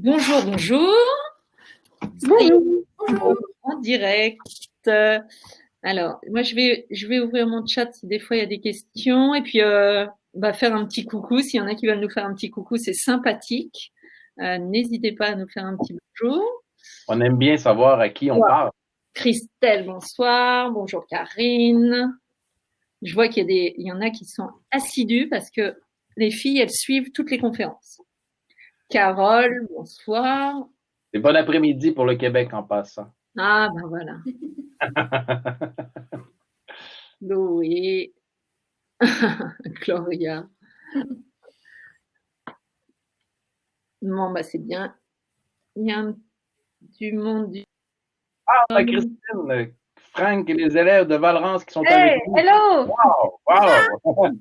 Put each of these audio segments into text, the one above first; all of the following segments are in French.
Bonjour, bonjour. Bonjour. En direct. Alors, moi, je vais ouvrir mon chat si des fois il y a des questions et puis faire un petit coucou. S'il y en a qui veulent nous faire un petit coucou, c'est sympathique. N'hésitez pas à nous faire un petit bonjour. On aime bien savoir à qui on parle. Christelle, bonsoir. Bonjour Karine. Je vois qu'il y en a qui sont assidus parce que les filles, elles suivent toutes les conférences. Carole, bonsoir. C'est bon après-midi pour le Québec en passant. Ah, ben voilà. Chloé, Gloria. Bon, bah, c'est bien. Il y a du monde. Ah, Christine, Franck et les élèves de Valrance qui sont avec Hey, nous. hello! Wow!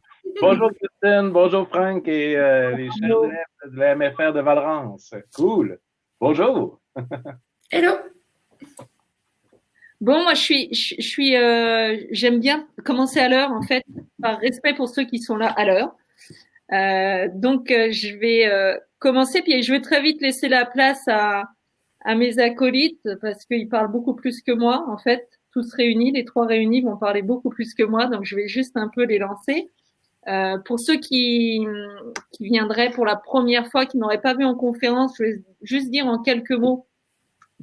Bonjour Christine, bonjour Franck et les chers élèves de la MFR de Valrance. Cool. Bonjour. Hello! Bon, moi, j'aime bien commencer à l'heure, en fait, par respect pour ceux qui sont là à l'heure. Je vais commencer, puis je vais très vite laisser la place à mes acolytes parce qu'ils parlent beaucoup plus que moi, en fait. Tous réunis, les trois réunis vont parler beaucoup plus que moi, donc je vais juste un peu les lancer. Pour ceux qui viendraient pour la première fois, qui n'auraient pas vu en conférence, je vais juste dire en quelques mots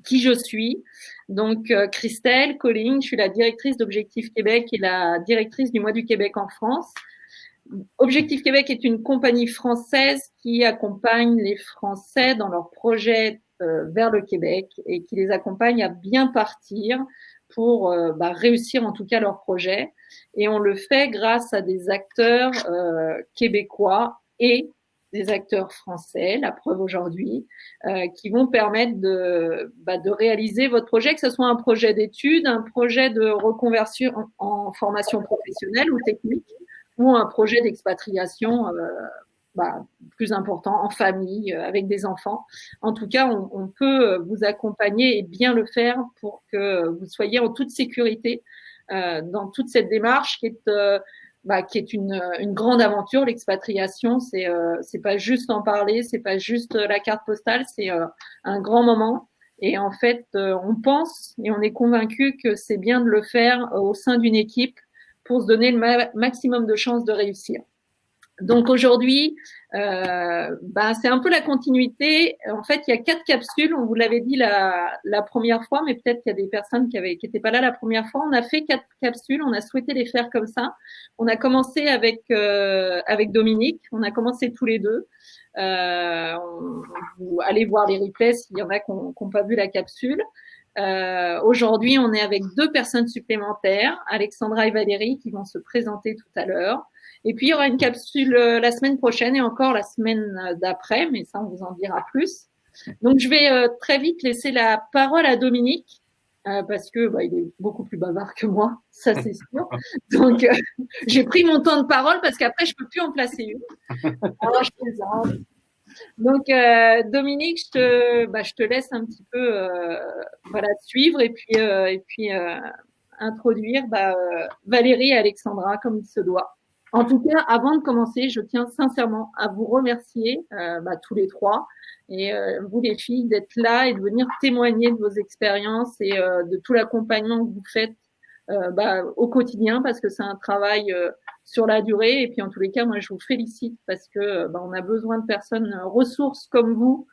qui je suis. Donc, Christelle Colling, je suis la directrice d'Objectif Québec et la directrice du Mois du Québec en France. Objectif Québec est une compagnie française qui accompagne les Français dans leurs projets vers le Québec et qui les accompagne à bien partir pour réussir en tout cas leurs projets. Et on le fait grâce à des acteurs québécois et des acteurs français, la preuve aujourd'hui, qui vont permettre de réaliser votre projet, que ce soit un projet d'études, un projet de reconversion en formation professionnelle ou technique, ou un projet d'expatriation plus important en famille, avec des enfants. En tout cas, on peut vous accompagner et bien le faire pour que vous soyez en toute sécurité dans toute cette démarche qui est une grande aventure. L'expatriation, c'est pas juste en parler, c'est pas juste la carte postale, c'est un grand moment. Et en fait, on pense et on est convaincu que c'est bien de le faire au sein d'une équipe pour se donner le maximum de chances de réussir. Donc aujourd'hui, c'est un peu la continuité. En fait, il y a 4 capsules. On vous l'avait dit la première fois, mais peut-être qu'il y a des personnes qui étaient pas là la première fois. On a fait 4 capsules. On a souhaité les faire comme ça. On a commencé avec Dominique. On a commencé tous les deux. Vous allez voir les replays s'il y en a qui n'ont pas vu la capsule. Aujourd'hui, on est avec 2 personnes supplémentaires, Alexandra et Valérie, qui vont se présenter tout à l'heure. Et puis, il y aura une capsule la semaine prochaine et encore la semaine d'après, mais ça, on vous en dira plus. Donc, je vais très vite laisser la parole à Dominique, parce que il est beaucoup plus bavard que moi, ça c'est sûr. Donc, j'ai pris mon temps de parole parce qu'après, je peux plus en placer une. Alors, je plaisante. Donc, Dominique, je te laisse un petit peu suivre et puis introduire Valérie et Alexandra comme il se doit. En tout cas, avant de commencer, je tiens sincèrement à vous remercier tous les trois et vous les filles d'être là et de venir témoigner de vos expériences et de tout l'accompagnement que vous faites au quotidien parce que c'est un travail sur la durée. Et puis en tous les cas, moi je vous félicite parce que on a besoin de personnes ressources comme vous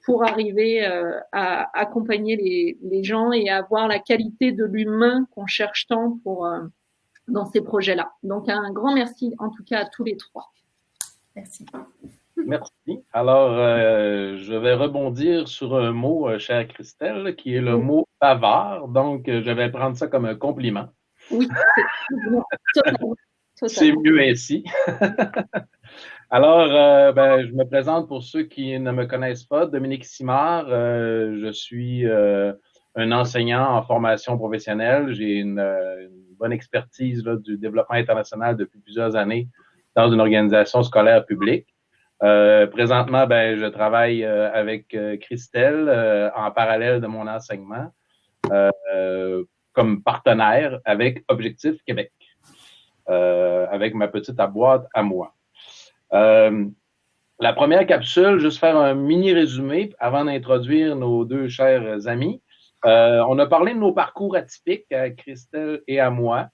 pour arriver à accompagner les gens et à avoir la qualité de l'humain qu'on cherche tant pour dans ces projets-là. Donc un grand merci en tout cas à tous les trois. Merci. Merci. Alors, je vais rebondir sur un mot, chère Christelle, qui est le mot bavard. Donc, je vais prendre ça comme un compliment. Oui, totalement. C'est mieux ainsi. Alors, je me présente pour ceux qui ne me connaissent pas. Dominique Simard, je suis un enseignant en formation professionnelle. J'ai une bonne expertise du développement international depuis plusieurs années dans une organisation scolaire publique. Présentement, je travaille avec Christelle en parallèle de mon enseignement comme partenaire avec Objectif Québec, avec ma petite boîte à moi. La première capsule, juste faire un mini résumé avant d'introduire nos deux chers amis. On a parlé de nos parcours atypiques à Christelle et à moi.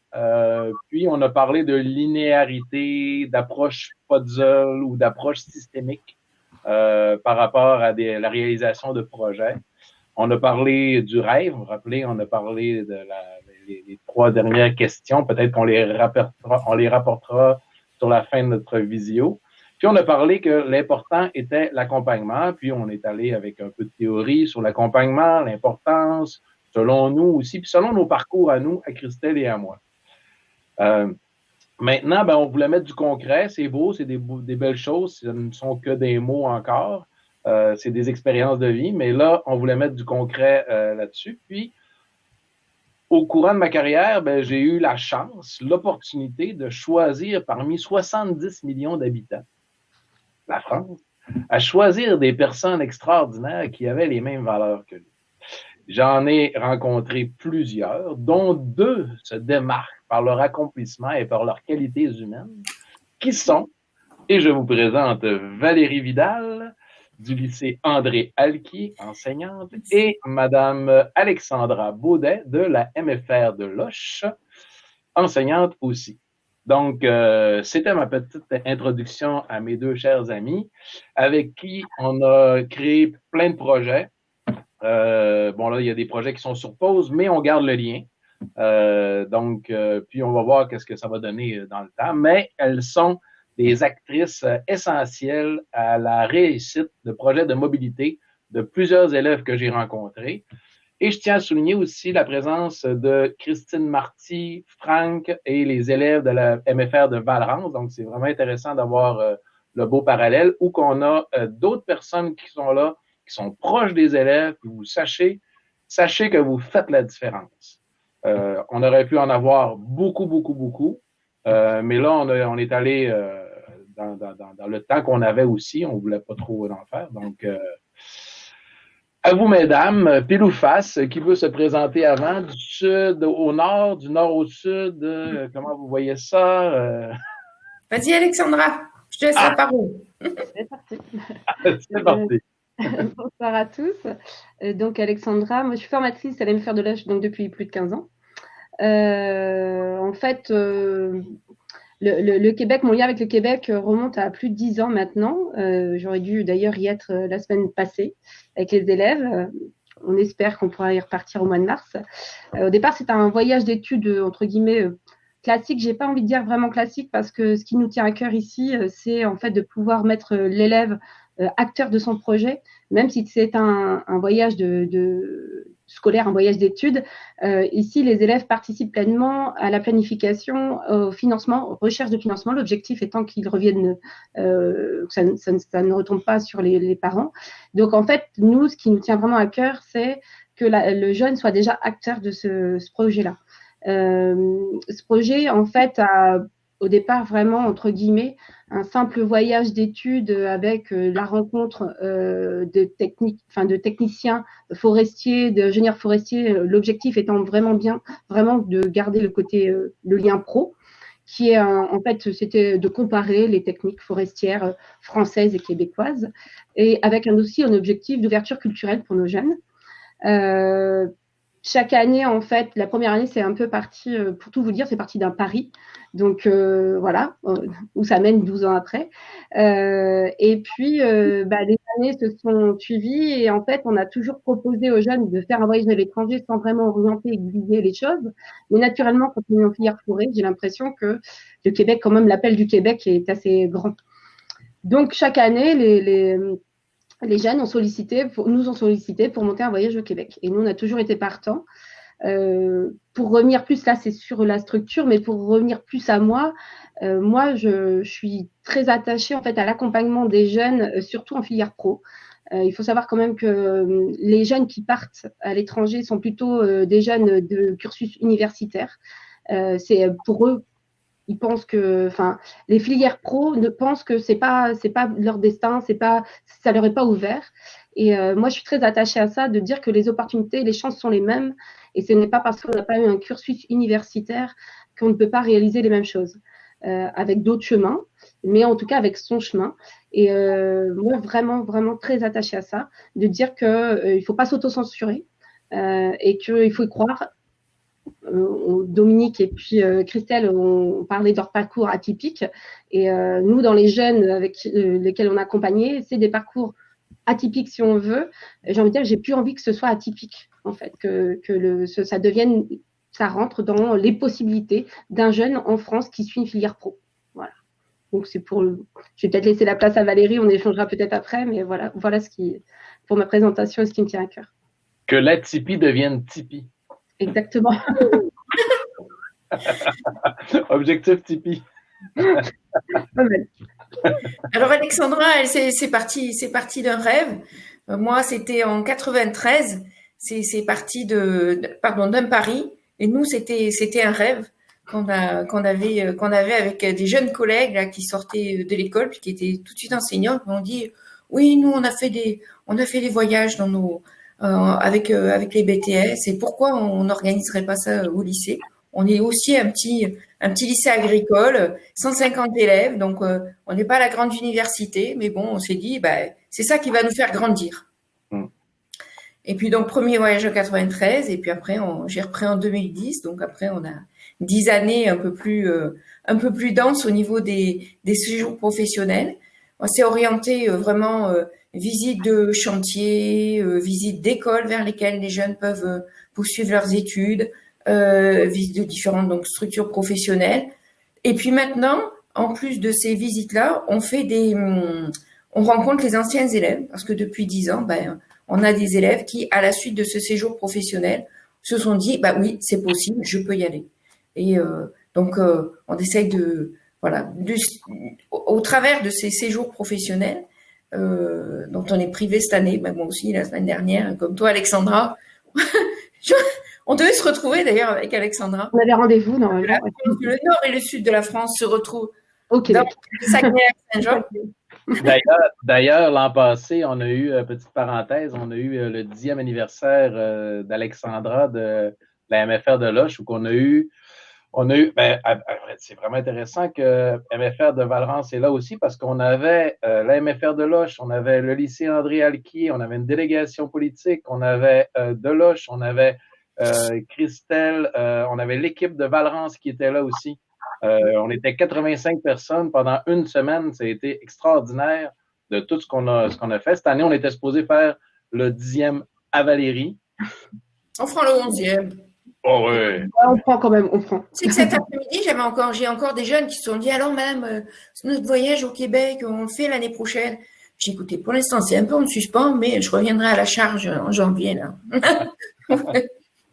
Puis, on a parlé de linéarité, d'approche puzzle ou d'approche systémique par rapport à la réalisation de projets. On a parlé du rêve, vous vous rappelez, on a parlé de les trois dernières questions. Peut-être qu'on les rapportera sur la fin de notre visio. Puis on a parlé que l'important était l'accompagnement, puis on est allé avec un peu de théorie sur l'accompagnement, l'importance, selon nous aussi, puis selon nos parcours à nous, à Christelle et à moi. Maintenant, on voulait mettre du concret, c'est beau, c'est des belles choses, ce ne sont que des mots encore, c'est des expériences de vie, mais là, on voulait mettre du concret là-dessus. Puis, au courant de ma carrière, j'ai eu la chance, l'opportunité de choisir parmi 70 millions d'habitants, la France, à choisir des personnes extraordinaires qui avaient les mêmes valeurs que nous. J'en ai rencontré plusieurs, dont 2 se démarquent par leur accomplissement et par leurs qualités humaines, qui sont, et je vous présente Valérie Vidal, du lycée André Alquier, enseignante, et Madame Alexandra Baudet de la MFR de Loches, enseignante aussi. Donc, c'était ma petite introduction à mes 2 chers amis, avec qui on a créé plein de projets. Là, il y a des projets qui sont sur pause, mais on garde le lien. Puis on va voir qu'est-ce que ça va donner dans le temps. Mais elles sont des actrices essentielles à la réussite de projets de mobilité de plusieurs élèves que j'ai rencontrés. Et je tiens à souligner aussi la présence de Christine Marty, Franck et les élèves de la MFR de Valrance. Donc, c'est vraiment intéressant d'avoir le beau parallèle où qu'on a d'autres personnes qui sont là, qui sont proches des élèves, puis vous sachez que vous faites la différence. On aurait pu en avoir beaucoup, mais là, on est allé dans le temps qu'on avait aussi. On ne voulait pas trop en faire. Donc, à vous, mesdames, pile ou face, qui veut se présenter avant, du sud au nord, du nord au sud, comment vous voyez ça? Vas-y, Alexandra, je te laisse la parole. C'est parti. C'est parti. Bonsoir à tous. Donc, Alexandra, moi je suis formatrice à la MFR de Loches donc depuis plus de 15 ans. En fait, le Québec, mon lien avec le Québec remonte à plus de 10 ans maintenant. J'aurais dû d'ailleurs y être la semaine passée avec les élèves. On espère qu'on pourra y repartir au mois de mars. Au départ, c'est un voyage d'études, entre guillemets, classique. J'ai pas envie de dire vraiment classique parce que ce qui nous tient à cœur ici, c'est en fait de pouvoir mettre l'élève acteur de son projet, même si c'est un voyage scolaire, un voyage d'études. Ici, les élèves participent pleinement à la planification, au financement, recherche de financement, l'objectif étant qu'ils reviennent, ça ne retombe pas sur les parents. Donc, en fait, nous, ce qui nous tient vraiment à cœur, c'est que le jeune soit déjà acteur de ce projet-là. Ce projet, en fait, a au départ vraiment, entre guillemets, un simple voyage d'études avec la rencontre de techniciens forestiers, d'ingénieurs forestiers, l'objectif étant vraiment de garder le côté, le lien pro, qui est en fait, c'était de comparer les techniques forestières françaises et québécoises, et avec aussi un objectif d'ouverture culturelle pour nos jeunes. Chaque année, en fait, la première année, c'est un peu parti, pour tout vous dire, c'est parti d'un pari. Donc, voilà, où ça mène 12 ans après. Et puis, les années se sont suivies et en fait, on a toujours proposé aux jeunes de faire un voyage à l'étranger sans vraiment orienter et aiguiller les choses. Mais naturellement, quand on est en filière forêt, j'ai l'impression que le Québec, quand même, l'appel du Québec est assez grand. Donc, chaque année, les jeunes nous ont sollicité pour monter un voyage au Québec. Et nous, on a toujours été partants. Pour revenir plus, là, c'est sur la structure, mais pour revenir plus à moi, je suis très attachée en fait à l'accompagnement des jeunes, surtout en filière pro. Il faut savoir quand même que les jeunes qui partent à l'étranger sont plutôt des jeunes de cursus universitaire. C'est pour eux. Ils pensent que, les filières pro pensent que c'est pas leur destin, ça leur est pas ouvert. Et moi, je suis très attachée à ça, de dire que les opportunités, les chances sont les mêmes, et ce n'est pas parce qu'on n'a pas eu un cursus universitaire qu'on ne peut pas réaliser les mêmes choses. avec d'autres chemins, mais en tout cas avec son chemin. Et moi, vraiment, vraiment très attachée à ça, de dire qu'il ne faut pas s'auto-censurer et qu'il faut y croire. Dominique et puis Christelle ont parlé de leur parcours atypique. Et nous, dans les jeunes avec lesquels on a accompagné, c'est des parcours atypiques si on veut. J'ai envie de dire, j'ai plus envie que ce soit atypique, en fait, ça devienne, ça rentre dans les possibilités d'un jeune en France qui suit une filière pro. Voilà. Donc je vais peut-être laisser la place à Valérie, on échangera peut-être après, mais voilà pour ma présentation, ce qui me tient à cœur. Que l'atypie devienne Tipeee. Exactement. Objectif Tipeee. Alors Alexandra, c'est parti d'un rêve. Moi, c'était en 93. C'est parti d'un pari. Et nous, c'était un rêve qu'on avait avec des jeunes collègues là, qui sortaient de l'école, puis qui étaient tout de suite enseignants. Qui m'ont dit, oui, nous, on a fait des voyages dans avec les BTS. Et pourquoi on n'organiserait pas ça au lycée? On est aussi un petit lycée agricole, 150 élèves, donc on n'est pas à la grande université, mais bon, on s'est dit, c'est ça qui va nous faire grandir. Et puis donc premier voyage en 93, et puis après j'ai repris en 2010, donc après on a 10 années un peu plus denses au niveau des séjours professionnels. On s'est orienté vraiment visite de chantier, visite d'écoles vers lesquelles les jeunes peuvent poursuivre leurs études. Visite de différentes structures professionnelles. Et puis maintenant, en plus de ces visites-là, on rencontre les anciens élèves parce que depuis 10 ans, on a des élèves qui, à la suite de ce séjour professionnel, se sont dit, oui, c'est possible, je peux y aller. Et donc, on essaye au travers de ces séjours professionnels, dont on est privé cette année, moi aussi la semaine dernière, comme toi, Alexandra. On devait se retrouver d'ailleurs avec Alexandra. On avait rendez-vous normalement. Le nord et le sud de la France se retrouvent dans Saguenay-Saint-Jean. D'ailleurs, l'an passé, on a eu, petite parenthèse, on a eu le 10e anniversaire d'Alexandra de la MFR de Loches, où c'est vraiment intéressant que MFR de Valrance est là aussi parce qu'on avait la MFR de Loches, on avait le lycée André Alquier, on avait une délégation politique, on avait de Loches, on avait Christelle, on avait l'équipe de Valrance qui était là aussi. On était 85 personnes pendant une semaine. Ça a été extraordinaire de tout ce qu'on a fait. Cette année, on était supposé faire le 10e à Valérie. On fera le 11e. Oh oui. On prend quand même, on prend. C'est que cet après-midi, j'ai encore des jeunes qui se sont dit, alors madame, notre voyage au Québec, on le fait l'année prochaine. J'ai écouté, pour l'instant, c'est un peu en suspens, mais je reviendrai à la charge en janvier, là.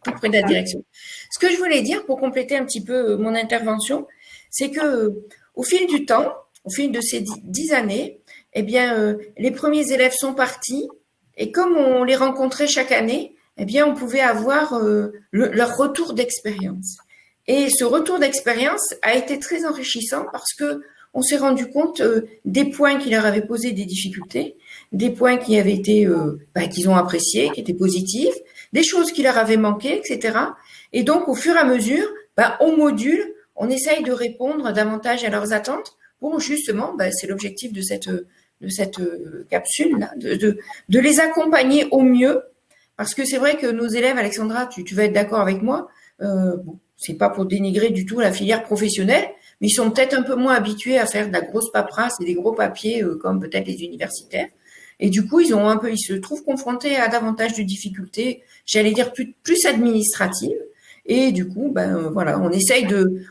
Auprès de la direction. Ce que je voulais dire pour compléter un petit peu mon intervention, c'est que au fil du temps, au fil de ces 10 années, les premiers élèves sont partis et comme on les rencontrait chaque année, on pouvait avoir leur retour d'expérience. Et ce retour d'expérience a été très enrichissant parce que on s'est rendu compte des points qui leur avaient posé des difficultés, des points qui avaient été qu'ils ont appréciés, qui étaient positifs, des choses qui leur avaient manqué, etc. Et donc, au fur et à mesure, au module, on essaye de répondre davantage à leurs attentes pour justement, c'est l'objectif de cette capsule-là, de les accompagner au mieux. Parce que c'est vrai que nos élèves, Alexandra, tu vas être d'accord avec moi, c'est pas pour dénigrer du tout la filière professionnelle, mais ils sont peut-être un peu moins habitués à faire de la grosse paperasse et des gros papiers comme peut-être les universitaires. Et du coup, ils se trouvent confrontés à davantage de difficultés, j'allais dire plus administratives. Et du coup, on a essayé de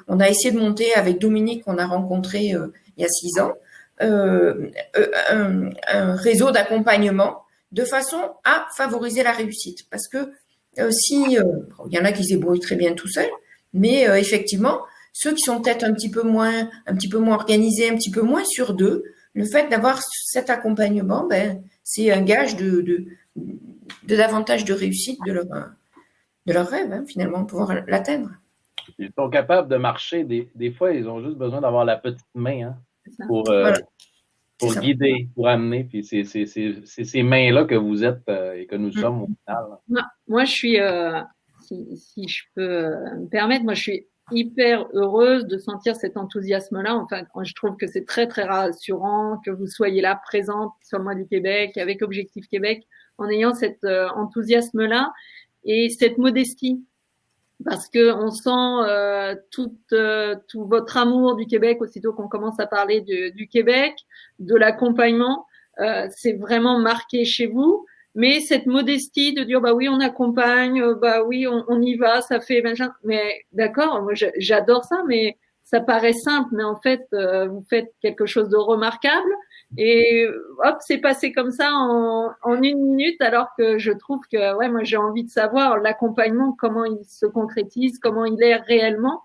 monter avec Dominique qu'on a rencontré il y a 6 ans, un réseau d'accompagnement de façon à favoriser la réussite. Parce que il y en a qui se débrouillent très bien tout seuls, mais effectivement, ceux qui sont peut-être un petit peu moins organisés, un petit peu moins sûrs d'eux, le fait d'avoir cet accompagnement, c'est un gage de davantage de réussite de leur rêve, finalement, pouvoir l'atteindre. Ils sont capables de marcher. Des fois, ils ont juste besoin d'avoir la petite main pour guider, pour amener. Puis c'est ces mains-là que vous êtes et que nous sommes au final. Moi, je suis, si je peux me permettre, moi, je suis hyper heureuse de sentir cet enthousiasme-là. Enfin, je trouve que c'est très, très rassurant que vous soyez là, présente sur le mois du Québec, avec Objectif Québec, en ayant cet enthousiasme-là et cette modestie. Parce que on sent tout votre amour du Québec aussitôt qu'on commence à parler du Québec, de l'accompagnement. C'est vraiment marqué chez vous. Mais cette modestie de dire bah oui on accompagne, bah oui on y va, ça fait machin. Mais d'accord, moi j'adore ça, mais ça paraît simple, mais en fait vous faites quelque chose de remarquable et hop c'est passé comme ça en 1 minute, alors que je trouve que ouais moi j'ai envie de savoir l'accompagnement comment il se concrétise, comment il est réellement,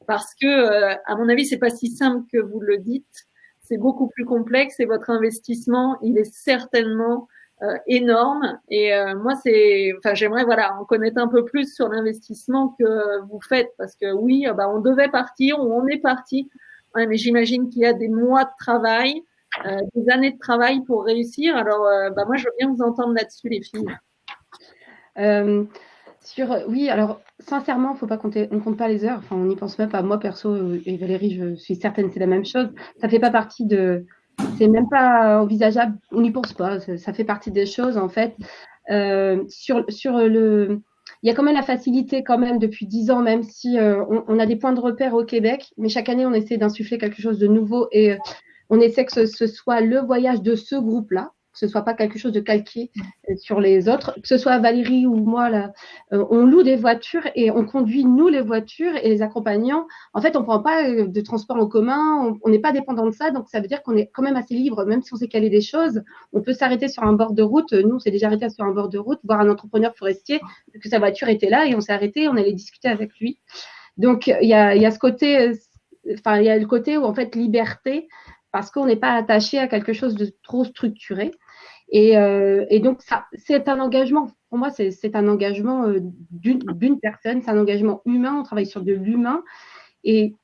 parce que à mon avis c'est pas si simple que vous le dites, c'est beaucoup plus complexe et votre investissement il est certainement énorme. Et moi, enfin, j'aimerais voilà en connaître un peu plus sur l'investissement que vous faites, parce que oui, bah, on devait partir, on est parti, ouais, mais j'imagine qu'il y a des mois de travail, des années de travail pour réussir. Alors, bah, moi, je veux bien vous entendre là-dessus, les filles. Oui, alors sincèrement, faut pas compter, on compte pas les heures. Enfin, on n'y pense même pas. Moi, perso, et Valérie, je suis certaine, c'est la même chose. Ça fait pas partie de, c'est même pas envisageable. On n'y pense pas. Ça fait partie des choses en fait. Il y a quand même la facilité quand même depuis 10 ans, même si on a des points de repère au Québec, mais chaque année on essaie d'insuffler quelque chose de nouveau et on essaie que ce soit le voyage de ce groupe-là, que ce soit pas quelque chose de calqué sur les autres, que ce soit Valérie ou moi là, on loue des voitures et on conduit nous les voitures et les accompagnants. En fait, on prend pas de transport en commun, on n'est pas dépendant de ça, donc ça veut dire qu'on est quand même assez libre, même si on sait caler des choses. On peut s'arrêter sur un bord de route. Nous, on s'est déjà arrêté sur un bord de route, voir un entrepreneur forestier, que sa voiture était là et on s'est arrêté, on allait discuter avec lui. Donc il y a ce côté, enfin il y a le côté où en fait liberté, parce qu'on n'est pas attaché à quelque chose de trop structuré. Et donc, ça, c'est un engagement. Pour moi, c'est un engagement d'une personne, c'est un engagement humain. On travaille sur de l'humain. Et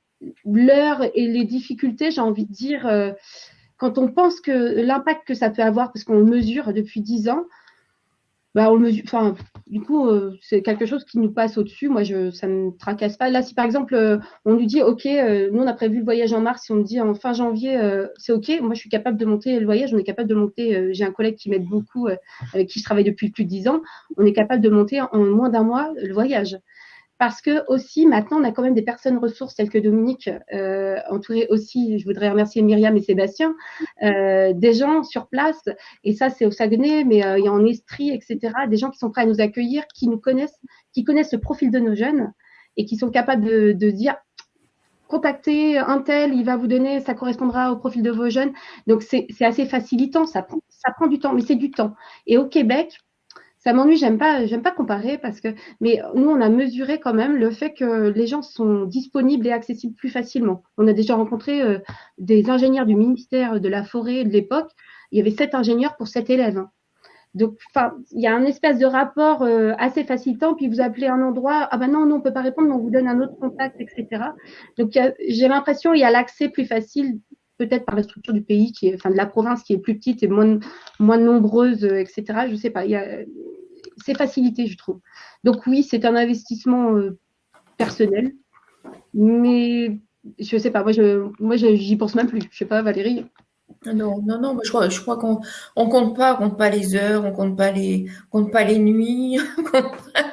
l'heure et les difficultés, j'ai envie de dire, quand on pense que l'impact que ça peut avoir, parce qu'on le mesure depuis 10 ans, bah on le mesure, enfin, du coup, c'est quelque chose qui nous passe au-dessus. Moi, ça ne me tracasse pas. Là, si par exemple, on nous dit, OK, nous, on a prévu le voyage en mars, si on me dit en fin janvier, c'est OK, moi, je suis capable de monter le voyage, on est capable de monter, j'ai un collègue qui m'aide beaucoup, avec qui je travaille depuis plus de 10 ans, on est capable de monter en moins d'un mois le voyage. Parce que aussi, maintenant, on a quand même des personnes ressources telles que Dominique, entourée aussi, je voudrais remercier Myriam et Sébastien, des gens sur place, et ça c'est au Saguenay, mais il y a en Estrie, etc., des gens qui sont prêts à nous accueillir, qui nous connaissent, qui connaissent le profil de nos jeunes, et qui sont capables de dire, contactez un tel, il va vous donner, ça correspondra au profil de vos jeunes. Donc c'est assez facilitant, ça prend du temps, mais c'est du temps. Et au Québec, ça m'ennuie, j'aime pas comparer parce que, mais nous, on a mesuré quand même le fait que les gens sont disponibles et accessibles plus facilement. On a déjà rencontré des ingénieurs du ministère de la Forêt de l'époque. Il y avait 7 ingénieurs pour 7 élèves. Donc, enfin, il y a un espèce de rapport assez facilitant. Puis vous appelez un endroit, ah ben non, on peut pas répondre, mais on vous donne un autre contact, etc. Donc, j'ai l'impression il y a l'accès plus facile, peut-être par la structure du pays qui est, enfin, de la province qui est plus petite et moins nombreuse, etc. Je sais pas. C'est facilité, je trouve. Donc oui, c'est un investissement personnel, mais je sais pas. Moi, j'y pense même plus. Je sais pas, Valérie. Non, moi, je crois qu'on compte pas les heures, on compte pas les nuits, on compte pas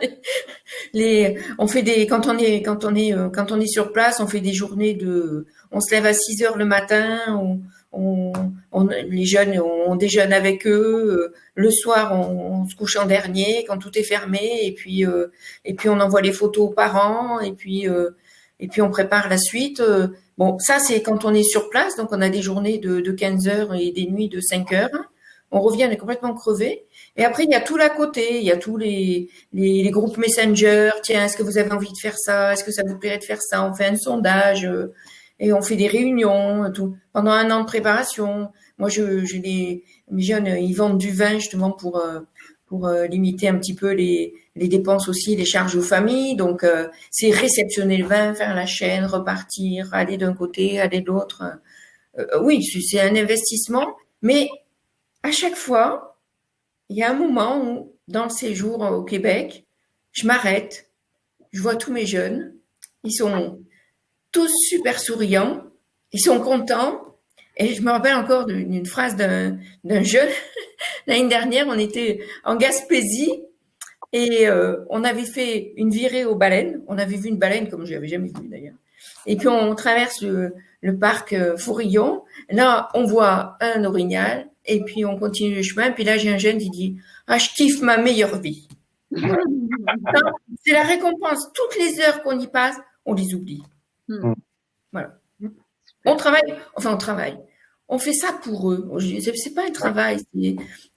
on fait quand on est sur place, on fait des journées on se lève à 6 heures le matin, les jeunes, on déjeune avec eux, le soir, on se couche en dernier quand tout est fermé, et puis on envoie les photos aux parents, et puis on prépare la suite. Bon, ça, c'est quand on est sur place, donc on a des journées de 15 heures et des nuits de 5 heures. On revient, on est complètement crevé. Et après, il y a tout l'à côté, il y a tous les groupes Messenger. Tiens, est-ce que vous avez envie de faire ça? Est-ce que ça vous plairait de faire ça? On fait un sondage et on fait des réunions tout pendant 1 an de préparation. Moi, mes jeunes, ils vendent du vin justement pour limiter un petit peu les dépenses aussi, les charges aux familles. Donc, c'est réceptionner le vin, faire la chaîne, repartir, aller d'un côté, aller de l'autre. Oui, c'est un investissement, mais à chaque fois, il y a un moment où, dans le séjour au Québec, je m'arrête, je vois tous mes jeunes, ils sont tous super souriants, ils sont contents. Et je me rappelle encore d'une phrase d'un jeune. L'année dernière, on était en Gaspésie et on avait fait une virée aux baleines. On avait vu une baleine comme je l'avais jamais vue d'ailleurs. Et puis on traverse le parc Fourillon. Là, on voit un orignal et puis on continue le chemin. Puis là, j'ai un jeune qui dit « Ah, je kiffe ma meilleure vie ». Voilà. C'est la récompense. Toutes les heures qu'on y passe, on les oublie. Voilà. On travaille. On fait ça pour eux. C'est pas un travail.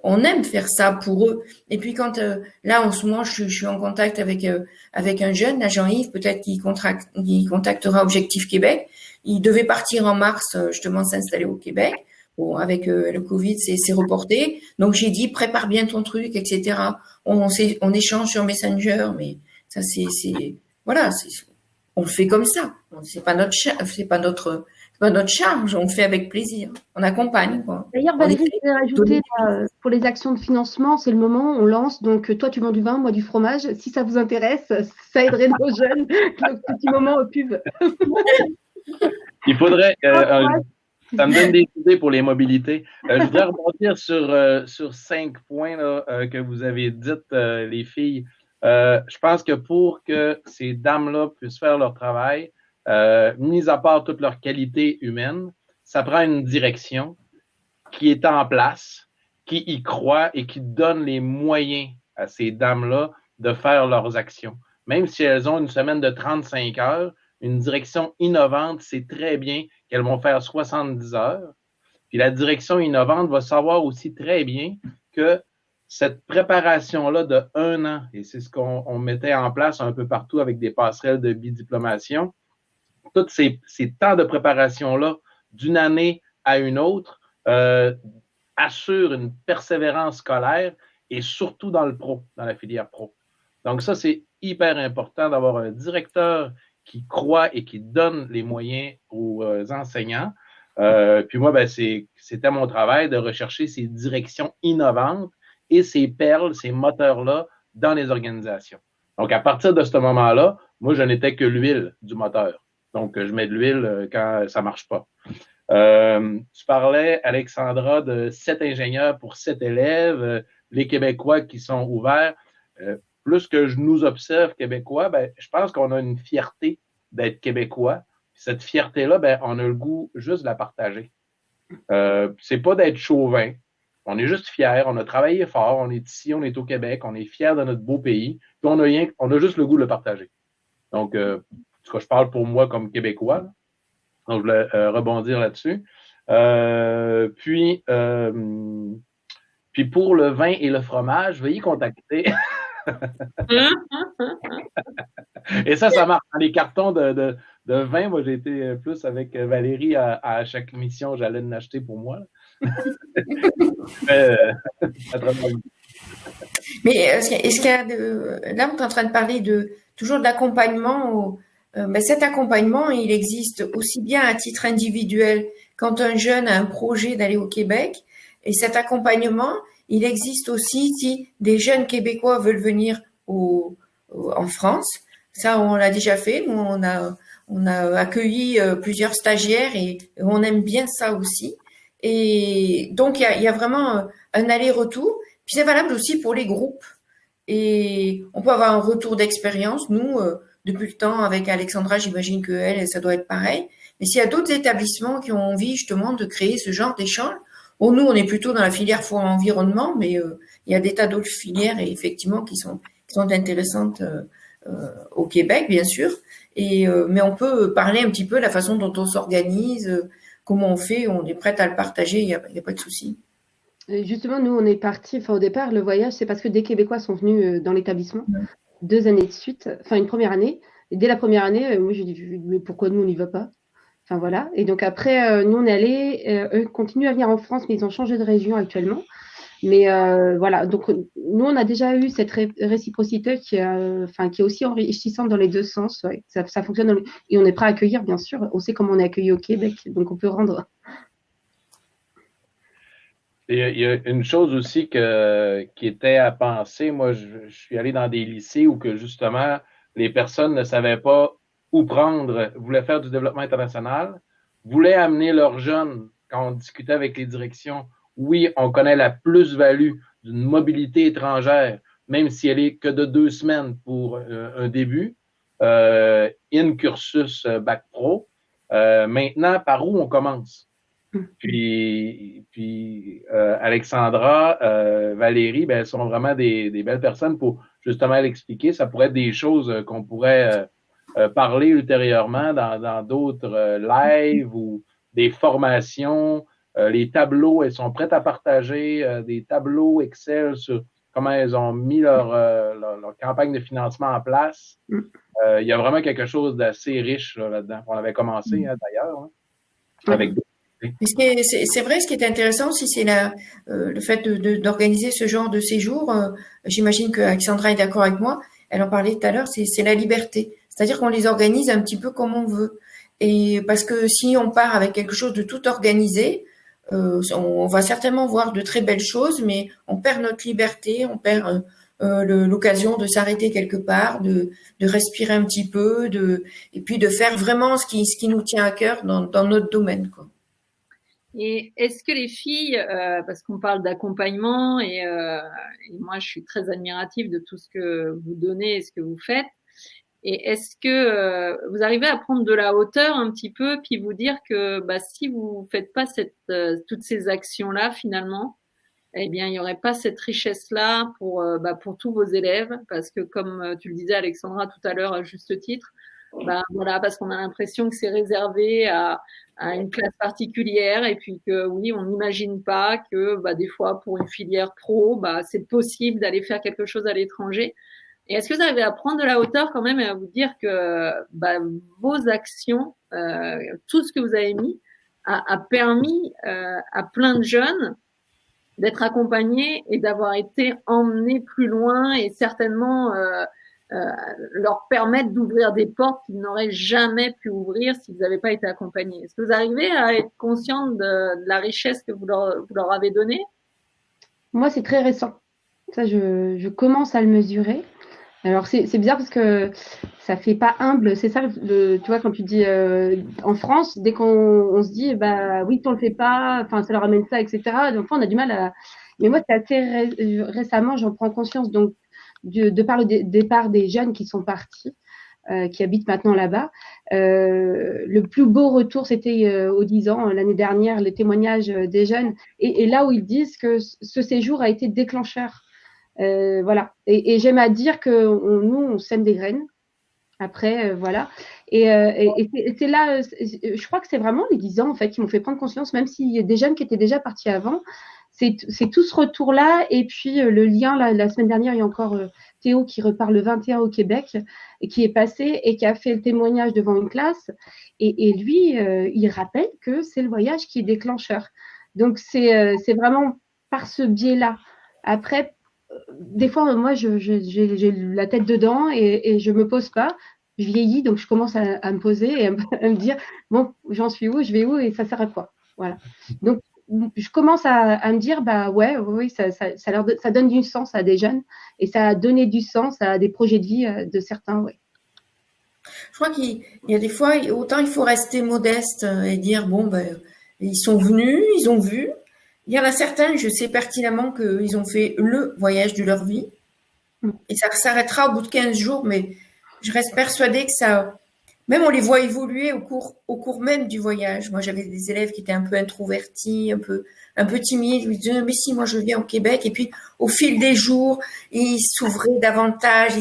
On aime faire ça pour eux. Et puis quand là en ce moment, je suis en contact avec un jeune, là, Jean-Yves, peut-être qu'il contactera Objectif Québec. Il devait partir en mars justement s'installer au Québec. Bon, avec le Covid, c'est reporté. Donc j'ai dit prépare bien ton truc, etc. On échange sur Messenger, mais ça voilà, on le fait comme ça. C'est pas notre charge, on le fait avec plaisir. On accompagne, quoi. D'ailleurs, Valérie, je voulais rajouter pour les actions de financement, c'est le moment, on lance. Donc, toi, tu vends du vin, moi du fromage. Si ça vous intéresse, ça aiderait nos jeunes. Le petit moment au pub. Il faudrait. Ça me donne des idées pour les mobilités. Je voudrais rebondir sur 5 points là, que vous avez dites, les filles. Je pense que pour que ces dames-là puissent faire leur travail, mis à part toutes leurs qualités humaines, ça prend une direction qui est en place, qui y croit et qui donne les moyens à ces dames-là de faire leurs actions. Même si elles ont une semaine de 35 heures, une direction innovante, c'est très bien qu'elles vont faire 70 heures. Puis la direction innovante va savoir aussi très bien que cette préparation-là de 1 an, et c'est ce qu'on mettait en place un peu partout avec des passerelles de bidiplomation, tous ces temps de préparation-là, d'une année à une autre, assurent une persévérance scolaire et surtout dans le pro, dans la filière pro. Donc ça, c'est hyper important d'avoir un directeur qui croit et qui donne les moyens aux enseignants. Puis moi, ben, c'était mon travail de rechercher ces directions innovantes et ces perles, ces moteurs-là dans les organisations. Donc, à partir de ce moment-là, moi, je n'étais que l'huile du moteur. Donc, je mets de l'huile quand ça marche pas. Tu parlais, Alexandra, de 7 ingénieurs pour 7 élèves, les Québécois qui sont ouverts. Plus que je nous observe Québécois, ben, je pense qu'on a une fierté d'être Québécois. Cette fierté-là, ben, on a le goût juste de la partager. C'est pas d'être chauvin. On est juste fiers, on a travaillé fort, on est ici, on est au Québec, on est fiers de notre beau pays, puis on a juste le goût de le partager. Donc, en tout cas, je parle pour moi comme Québécois, là. Donc, je voulais rebondir là-dessus. Puis pour le vin et le fromage, veuillez contacter. Et ça marche. Dans les cartons de vin, moi, j'ai été plus avec Valérie à chaque mission, j'allais en acheter pour moi. Mais est-ce qu'il y a là, on est en train de parler toujours de l'accompagnement. Mais cet accompagnement, il existe aussi bien à titre individuel quand un jeune a un projet d'aller au Québec. Et cet accompagnement, il existe aussi si des jeunes Québécois veulent venir en France. Ça, on l'a déjà fait. Nous, on a accueilli plusieurs stagiaires et on aime bien ça aussi. Et donc, il y a vraiment un aller-retour. Puis c'est valable aussi pour les groupes. Et on peut avoir un retour d'expérience. Nous, depuis le temps, avec Alexandra, j'imagine que elle, ça doit être pareil. Mais s'il y a d'autres établissements qui ont envie justement de créer ce genre d'échange, bon, nous, on est plutôt dans la filière environnement, mais il y a des tas d'autres filières et effectivement qui sont intéressantes au Québec, bien sûr. Mais on peut parler un petit peu de la façon dont on s'organise, comment on fait, on est prête à le partager, il y a pas de souci. Justement, nous, on est partis, au départ, le voyage, c'est parce que des Québécois sont venus dans l'établissement, 2 années de suite, une première année. Et dès la première année, moi, j'ai dit, mais pourquoi nous, on n'y va pas? Enfin, voilà. Et donc, après, nous, on est allés, eux continuent à venir en France, mais ils ont changé de région actuellement. Mais voilà, donc nous, on a déjà eu cette réciprocité qui est aussi enrichissante dans les deux sens. Ouais. Ça fonctionne et on est prêt à accueillir, bien sûr. On sait comment on est accueilli au Québec, donc on peut rendre. Il y a une chose aussi qui était à penser. Moi, je suis allé dans des lycées où que justement les personnes ne savaient pas ou voulaient faire du développement international, voulaient amener leurs jeunes, quand on discutait avec les directions, oui, on connaît la plus-value d'une mobilité étrangère, même si elle est que de 2 semaines pour un début, in cursus bac pro. Maintenant, par où on commence? Puis Alexandra, Valérie, ben, elles sont vraiment des belles personnes pour justement l'expliquer. Ça pourrait être des choses qu'on pourrait parler ultérieurement dans d'autres lives ou des formations. Les tableaux, elles sont prêtes à partager des tableaux Excel sur comment elles ont mis leur campagne de financement en place. Il y a vraiment quelque chose d'assez riche là-dedans. On avait commencé d'ailleurs avec d'autres. C'est vrai, ce qui est intéressant aussi, c'est le fait d'organiser ce genre de séjour. J'imagine que Alexandra est d'accord avec moi. Elle en parlait tout à l'heure, c'est la liberté. C'est-à-dire qu'on les organise un petit peu comme on veut. Et parce que si on part avec quelque chose de tout organisé, on va certainement voir de très belles choses, mais on perd notre liberté, on perd l'occasion de s'arrêter quelque part, de respirer un petit peu, et puis de faire vraiment ce qui nous tient à cœur dans notre domaine, quoi. Et est-ce que les filles, parce qu'on parle d'accompagnement et moi je suis très admirative de tout ce que vous donnez et ce que vous faites, et est-ce que vous arrivez à prendre de la hauteur un petit peu, puis vous dire que si vous faites pas toutes ces actions-là finalement, eh bien il y aurait pas cette richesse-là pour tous vos élèves, parce que comme tu le disais Alexandra tout à l'heure à juste titre, voilà, parce qu'on a l'impression que c'est réservé à une classe particulière, et puis que oui, on n'imagine pas que des fois pour une filière pro, c'est possible d'aller faire quelque chose à l'étranger. Et est-ce que vous arrivez à prendre de la hauteur quand même et à vous dire que vos actions, tout ce que vous avez mis, a permis à plein de jeunes d'être accompagnés et d'avoir été emmenés plus loin, et certainement leur permettre d'ouvrir des portes qu'ils n'auraient jamais pu ouvrir s'ils n'avaient pas été accompagnés. Est-ce que vous arrivez à être consciente de la richesse que vous leur avez donnée? Moi, c'est très récent. Ça, je commence à le mesurer. Alors, c'est bizarre parce que ça fait pas humble. C'est ça, tu vois, quand tu dis en France, dès qu'on se dit, oui, on le fait pas, enfin, ça leur amène ça, etc. Donc, on a du mal à. Mais moi, c'est assez récemment, j'en prends conscience. Donc, de par le départ des jeunes qui sont partis, qui habitent maintenant là-bas. Le plus beau retour, c'était aux 10 ans, l'année dernière, les témoignages des jeunes. Et là où ils disent que ce séjour a été déclencheur. Voilà. Et j'aime à dire que nous, on sème des graines. Après, voilà. Et c'est là, je crois que c'est vraiment les 10 ans, en fait, qui m'ont fait prendre conscience, même s'il y a des jeunes qui étaient déjà partis avant. C'est tout ce retour-là. Et puis, le lien, la semaine dernière, il y a encore Théo qui repart le 21 au Québec et qui est passé et qui a fait le témoignage devant une classe. Et lui, il rappelle que c'est le voyage qui est déclencheur. Donc, c'est vraiment par ce biais-là. Après, des fois, moi, j'ai la tête dedans et je me pose pas. Je vieillis, donc je commence à me poser et à me dire, bon, j'en suis où, je vais où et ça sert à quoi. Voilà. Donc, je commence à me dire, oui, ça donne du sens à des jeunes et ça a donné du sens à des projets de vie de certains, ouais. Je crois qu'il y a des fois, autant il faut rester modeste et dire, ils sont venus, ils ont vu. Il y en a certains, je sais pertinemment qu'ils ont fait le voyage de leur vie et ça s'arrêtera au bout de 15 jours, mais je reste persuadée que ça, même on les voit évoluer au cours même du voyage. Moi, j'avais des élèves qui étaient un peu introvertis, un peu timides. Je me disais, mais si, moi, je viens au Québec. Et puis, au fil des jours, ils s'ouvraient davantage.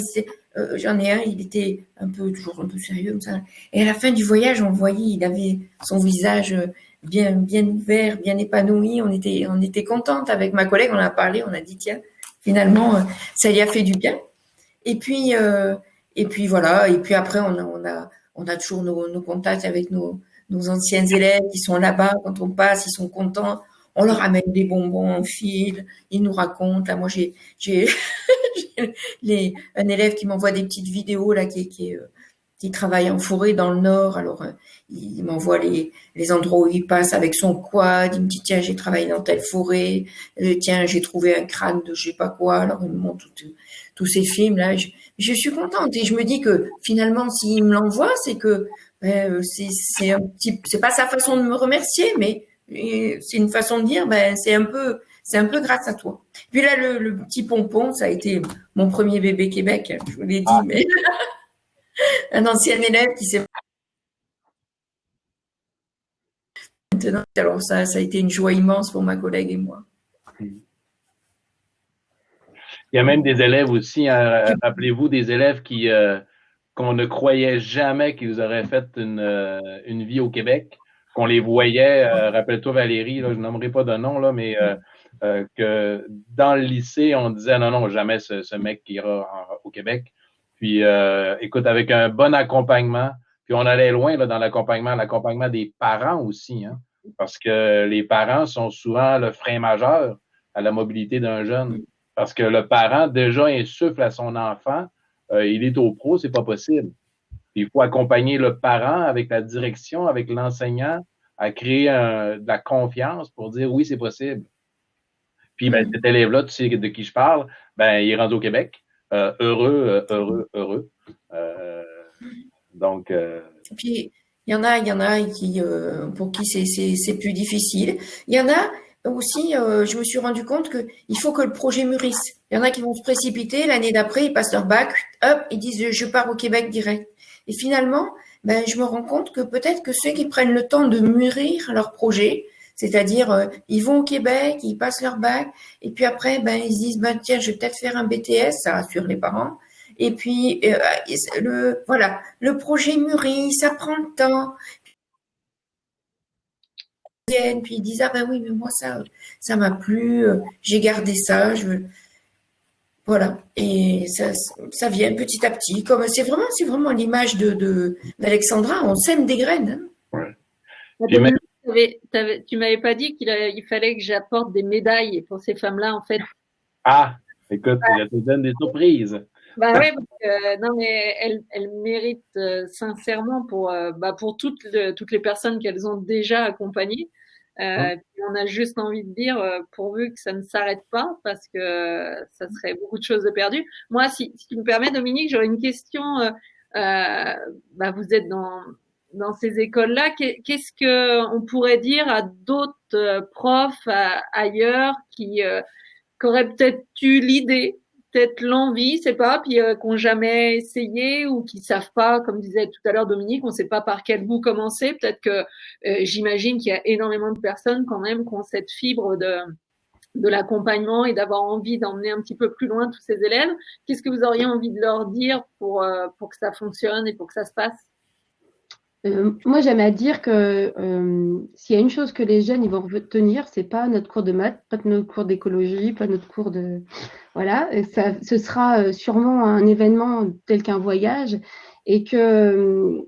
J'en ai un, il était toujours un peu sérieux comme ça. Et à la fin du voyage, on voyait, il avait son visage bien ouvert, bien épanoui. On était contente avec ma collègue. On en a parlé. On a dit, tiens, finalement, ça y a fait du bien. Et puis voilà. Et puis après, on a toujours nos contacts avec nos anciens élèves qui sont là-bas. Quand on passe, ils sont contents. On leur amène des bonbons en fil. Ils nous racontent. Là, moi, j'ai un élève qui m'envoie des petites vidéos là, qui qui travaille en forêt dans le Nord. Alors, il m'envoie les endroits où il passe avec son quad. Il me dit, tiens, j'ai travaillé dans telle forêt. Tiens, j'ai trouvé un crâne de je sais pas quoi. Alors, il me montre tous ces films-là. Je suis contente et je me dis que finalement, s'il me l'envoie, c'est que c'est pas sa façon de me remercier, mais c'est une façon de dire, c'est un peu grâce à toi. Puis là, le petit pompon, ça a été mon premier bébé Québec, je vous l'ai dit, mais un ancien élève qui s'est maintenant. Alors ça a été une joie immense pour ma collègue et moi. Il y a même des élèves aussi, hein, rappelez-vous, des élèves qu'on ne croyait jamais qu'ils auraient fait une vie au Québec, qu'on les voyait, rappelle-toi Valérie, là, je nommerai pas de nom, là, mais que dans le lycée, on disait non, jamais ce mec qui ira au Québec. Puis, écoute, avec un bon accompagnement, puis on allait loin là, dans l'accompagnement des parents aussi, hein, parce que les parents sont souvent le frein majeur à la mobilité d'un jeune. Parce que le parent, déjà, insuffle à son enfant, il est au pro, c'est pas possible. Il faut accompagner le parent avec la direction, avec l'enseignant, à créer de la confiance pour dire oui, c'est possible. Puis, cet élève-là, tu sais de qui je parle, il est rendu au Québec. Heureux. Donc. Puis, il y en a qui, pour qui c'est plus difficile. Il y en a aussi, je me suis rendu compte que il faut que le projet mûrisse. Il y en a qui vont se précipiter, l'année d'après, ils passent leur bac, hop, ils disent je pars au Québec direct. Et finalement, je me rends compte que peut-être que ceux qui prennent le temps de mûrir leur projet, c'est-à-dire ils vont au Québec, ils passent leur bac, et puis après, ils se disent tiens, je vais peut-être faire un BTS, ça rassure les parents. Et puis le projet mûrit, ça prend le temps. Puis ils disent oui, mais moi ça m'a plu, j'ai gardé ça, voilà. Et ça vient petit à petit, comme c'est vraiment l'image d'Alexandra, on sème des graines. Hein. Ouais. Tu m'avais pas dit qu'il fallait que j'apporte des médailles pour ces femmes-là, en fait. Ah, écoute, je te donne des surprises. Oui, parce que, non, mais elles méritent sincèrement pour toutes les personnes qu'elles ont déjà accompagnées. Puis on a juste envie de dire pourvu que ça ne s'arrête pas, parce que ça serait beaucoup de choses de perdues. Moi, si tu me permets, Dominique, j'aurais une question. Vous êtes dans ces écoles-là. Qu'est-ce que on pourrait dire à d'autres profs ailleurs qui auraient peut-être eu l'idée, peut-être l'envie, c'est pas, puis qui n'ont jamais essayé ou qui savent pas, comme disait tout à l'heure Dominique, on sait pas par quel bout commencer. Peut-être que j'imagine qu'il y a énormément de personnes quand même qui ont cette fibre de l'accompagnement et d'avoir envie d'emmener un petit peu plus loin tous ces élèves. Qu'est-ce que vous auriez envie de leur dire pour que ça fonctionne et pour que ça se passe? Moi, j'aime à dire que s'il y a une chose que les jeunes ils vont retenir, c'est pas notre cours de maths, pas notre cours d'écologie, pas notre cours de voilà. Ce sera sûrement un événement tel qu'un voyage, et que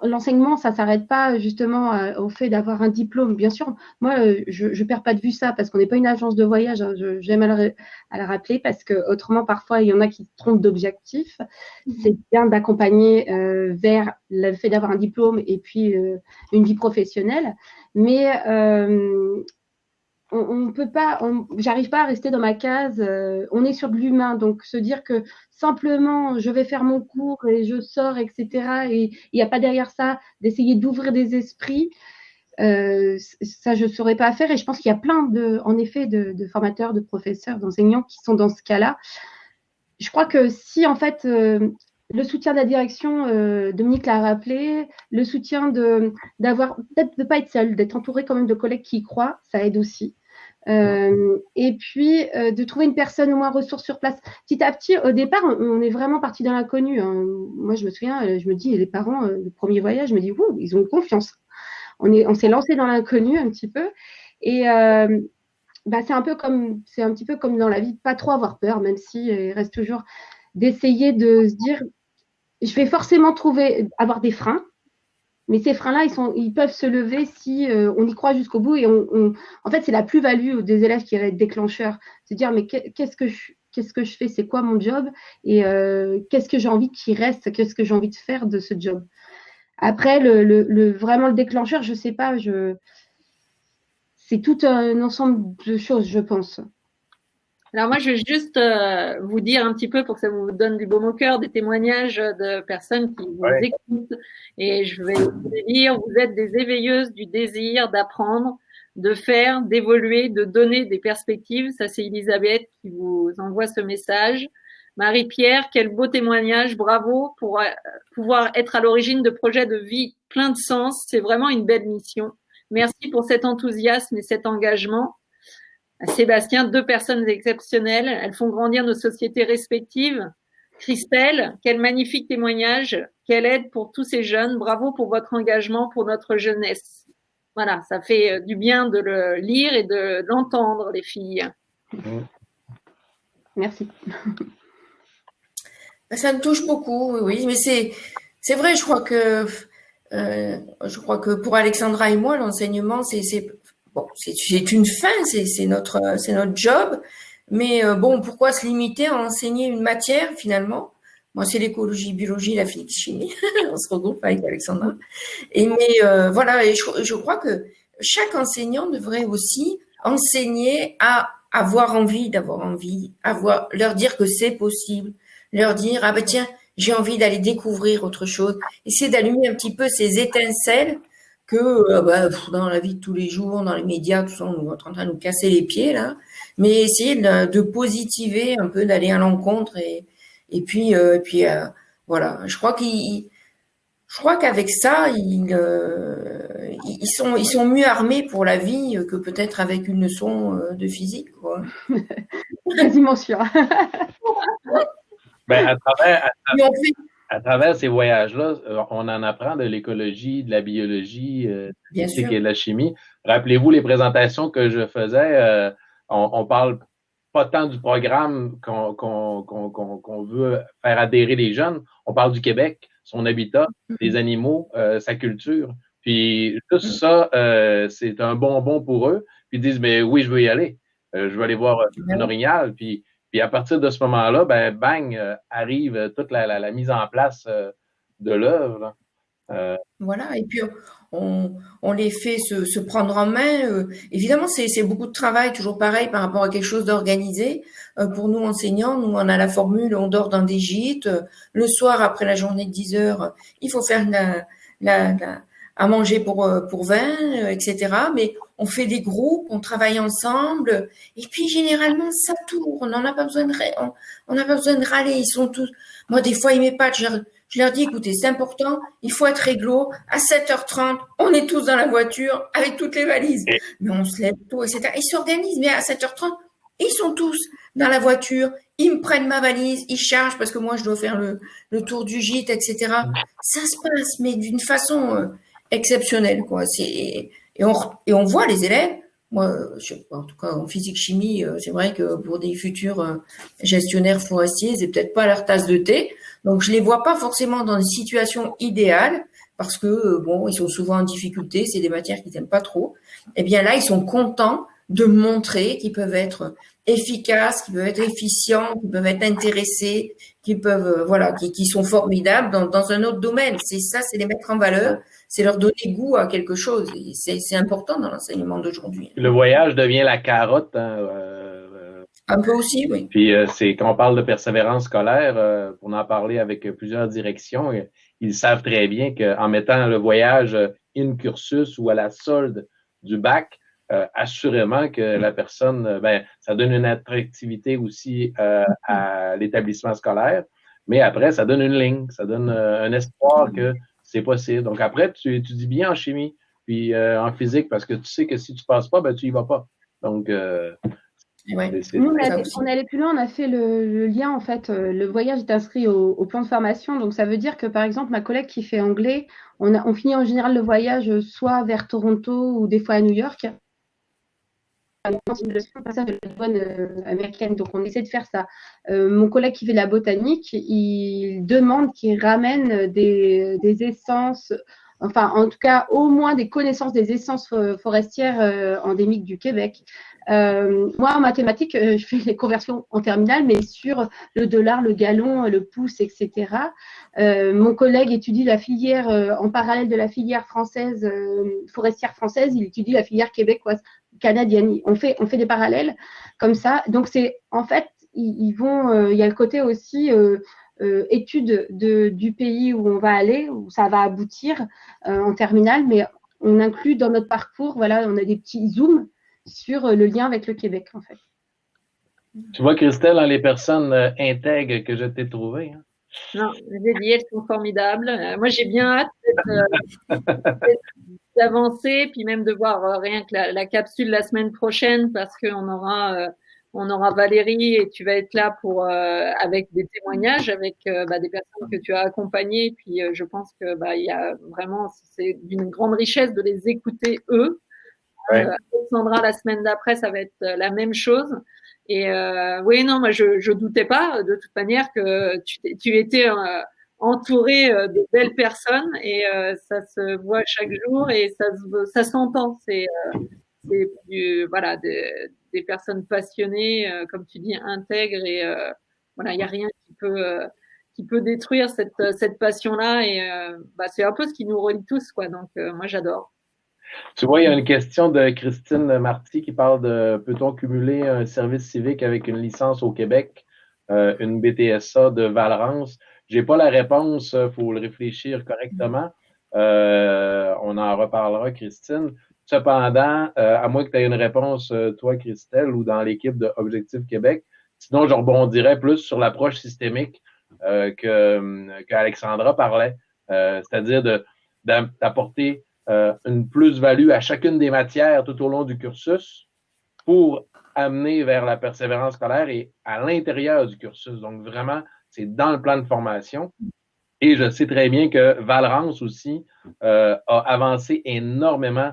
l'enseignement, ça s'arrête pas justement au fait d'avoir un diplôme. Bien sûr, moi, je perds pas de vue ça, parce qu'on n'est pas une agence de voyage. Hein, j'aime à le rappeler, parce que autrement, parfois, il y en a qui se trompent d'objectif. C'est bien d'accompagner vers le fait d'avoir un diplôme et puis une vie professionnelle, mais on peut pas, j'arrive pas à rester dans ma case. On est sur de l'humain, donc se dire que simplement je vais faire mon cours et je sors, etc. Et il n'y a pas derrière ça d'essayer d'ouvrir des esprits. Ça, je saurais pas faire. Et je pense qu'il y a plein en effet, de formateurs, de professeurs, d'enseignants qui sont dans ce cas-là. Je crois que si en fait le soutien de la direction, Dominique l'a rappelé, le soutien d'avoir, peut-être de pas être seul, d'être entouré quand même de collègues qui y croient, ça aide aussi. Et puis de trouver une personne au moins ressource sur place. Petit à petit, au départ, on est vraiment parti dans l'inconnu. Hein. Moi, je me souviens, je me dis, les parents, le premier voyage, je me dis, ouh, ils ont confiance. On s'est lancé dans l'inconnu un petit peu. Et c'est un petit peu comme dans la vie, pas trop avoir peur, même si il reste toujours d'essayer de se dire, je vais forcément avoir des freins, mais ces freins-là, ils peuvent se lever si on y croit jusqu'au bout. Et en fait, c'est la plus-value des élèves qui va être déclencheur. Se dire, mais qu'est-ce qu'est-ce que je fais, c'est quoi mon job et qu'est-ce que j'ai envie qu'il reste, qu'est-ce que j'ai envie de faire de ce job. Après, vraiment le déclencheur, je sais pas, c'est tout un ensemble de choses, je pense. Alors moi, je vais juste vous dire un petit peu pour que ça vous donne du baume au cœur, des témoignages de personnes qui vous écoutent. Et je vais vous dire, vous êtes des éveilleuses du désir d'apprendre, de faire, d'évoluer, de donner des perspectives. Ça, c'est Elisabeth qui vous envoie ce message. Marie-Pierre, quel beau témoignage, bravo pour pouvoir être à l'origine de projets de vie plein de sens. C'est vraiment une belle mission. Merci pour cet enthousiasme et cet engagement. Sébastien, 2 personnes exceptionnelles. Elles font grandir nos sociétés respectives. Christelle, quel magnifique témoignage. Quelle aide pour tous ces jeunes. Bravo pour votre engagement pour notre jeunesse. Voilà, ça fait du bien de le lire et de l'entendre, les filles. Merci. Ça me touche beaucoup, oui, mais c'est vrai, je crois que pour Alexandra et moi, l'enseignement, bon, c'est une fin, c'est notre job, mais bon, pourquoi se limiter à enseigner une matière finalement? Moi, c'est l'écologie, biologie, la physique, chimie. On se regroupe avec Alexandra. Voilà, et je crois que chaque enseignant devrait aussi enseigner à avoir envie, leur dire que c'est possible, leur dire ah ben tiens, j'ai envie d'aller découvrir autre chose, essayer d'allumer un petit peu ces étincelles que dans la vie de tous les jours, dans les médias, tout ça, on est en train de nous casser les pieds là, mais essayer de positiver un peu, d'aller à l'encontre et puis voilà, je crois qu'avec ça ils sont mieux armés pour la vie que peut-être avec une leçon de physique, quoi. Quasiment sûr. Ben, à travers ces voyages-là, on en apprend de l'écologie, de la biologie, de la physique et de la chimie. Rappelez-vous les présentations que je faisais, on parle pas tant du programme qu'on veut faire adhérer les jeunes, on parle du Québec, son habitat, des animaux, sa culture. Puis tout ça, c'est un bonbon pour eux. Puis ils disent, mais oui, je veux y aller. Je veux aller voir un orignal. Puis à partir de ce moment-là, ben bang, arrive toute la mise en place de l'œuvre. Voilà, et puis on les fait se prendre en main. Évidemment, c'est beaucoup de travail, toujours pareil, par rapport à quelque chose d'organisé. Pour nous, enseignants, nous, on a la formule, on dort dans des gîtes. Le soir, après la journée de 10 heures, il faut faire à manger pour 20, etc. Mais on fait des groupes, on travaille ensemble. Et puis, généralement, ça tourne. On n'a pas besoin de râler. Ils sont tous... Moi, des fois, ils m'épatent. Je leur dis, écoutez, c'est important, il faut être réglo. À 7h30, on est tous dans la voiture avec toutes les valises. Mais on se lève tôt, etc. Ils s'organisent, mais à 7h30, ils sont tous dans la voiture. Ils me prennent ma valise, ils chargent parce que moi, je dois faire le tour du gîte, etc. Ça se passe, mais d'une façon exceptionnelle, quoi. Et on voit les élèves. Moi, en tout cas, en physique-chimie, c'est vrai que pour des futurs gestionnaires forestiers, c'est peut-être pas leur tasse de thé. Donc, je les vois pas forcément dans une situation idéale parce que, bon, ils sont souvent en difficulté, c'est des matières qu'ils n'aiment pas trop. Eh bien là, ils sont contents de montrer qu'ils peuvent être efficaces, qu'ils peuvent être efficients, qu'ils peuvent être intéressés, qu'ils peuvent, qui sont formidables dans un autre domaine. C'est ça, c'est les mettre en valeur, c'est leur donner goût à quelque chose. Et c'est important dans l'enseignement d'aujourd'hui. Le voyage devient la carotte, hein, un peu aussi, oui. Puis c'est quand on parle de persévérance scolaire, pour en parler avec plusieurs directions, ils savent très bien qu'en mettant le voyage in cursus ou à la solde du bac, assurément que la personne, ça donne une attractivité aussi à l'établissement scolaire, mais après, ça donne une ligne, ça donne un espoir que c'est possible. Donc après, tu étudies bien en chimie, puis en physique, parce que tu sais que si tu passes pas, tu y vas pas. Donc, ouais. Nous, on est allé plus loin, on a fait le lien, en fait, le voyage est inscrit au plan de formation, donc ça veut dire que, par exemple, ma collègue qui fait anglais, on finit en général le voyage soit vers Toronto ou des fois à New York, passage de la douane américaine, donc on essaie de faire ça. Mon collègue qui fait de la botanique, il demande qu'il ramène des essences enfin en tout cas au moins des connaissances des essences forestières endémiques du Québec. Moi, en mathématiques, je fais les conversions en terminale, mais sur le dollar, le gallon, le pouce, etc. Mon collègue étudie la filière, en parallèle de la filière française, forestière française, il étudie la filière québécoise, canadienne. On fait des parallèles comme ça. Donc, c'est en fait, il y a le côté aussi étude du pays où on va aller, où ça va aboutir en terminale, mais on inclut dans notre parcours, voilà, on a des petits zooms sur le lien avec le Québec, en fait. Tu vois, Christelle, dans les personnes intègres que je t'ai trouvées. Hein? Non, j'ai dit, elles sont formidables. Moi, j'ai bien hâte d'avancer, puis même de voir rien que la capsule la semaine prochaine, parce qu'on aura Valérie et tu vas être là pour avec des témoignages, avec des personnes que tu as accompagnées. Puis je pense que il y a vraiment, c'est d'une grande richesse de les écouter eux. Ouais. Sandra, la semaine d'après, ça va être la même chose. Et oui, non, moi je doutais pas de toute manière que tu étais entouré de belles personnes et ça se voit chaque jour et ça s'entend. C'est voilà des personnes passionnées, comme tu dis, intègres et voilà, il y a rien qui peut détruire cette passion-là et c'est un peu ce qui nous relie tous, quoi. Donc moi j'adore. Tu vois, il y a une question de Christine Marty qui parle de peut-on cumuler un service civique avec une licence au Québec, une BTSA de Valrance? J'ai pas la réponse, faut le réfléchir correctement. On en reparlera, Christine. Cependant, à moins que tu aies une réponse, toi, Christelle, ou dans l'équipe de Objectif Québec, sinon je rebondirais plus sur l'approche systémique qu'Alexandra parlait, c'est-à-dire d'apporter une plus-value à chacune des matières tout au long du cursus pour amener vers la persévérance scolaire et à l'intérieur du cursus. Donc, vraiment, c'est dans le plan de formation. Et je sais très bien que Valrance aussi a avancé énormément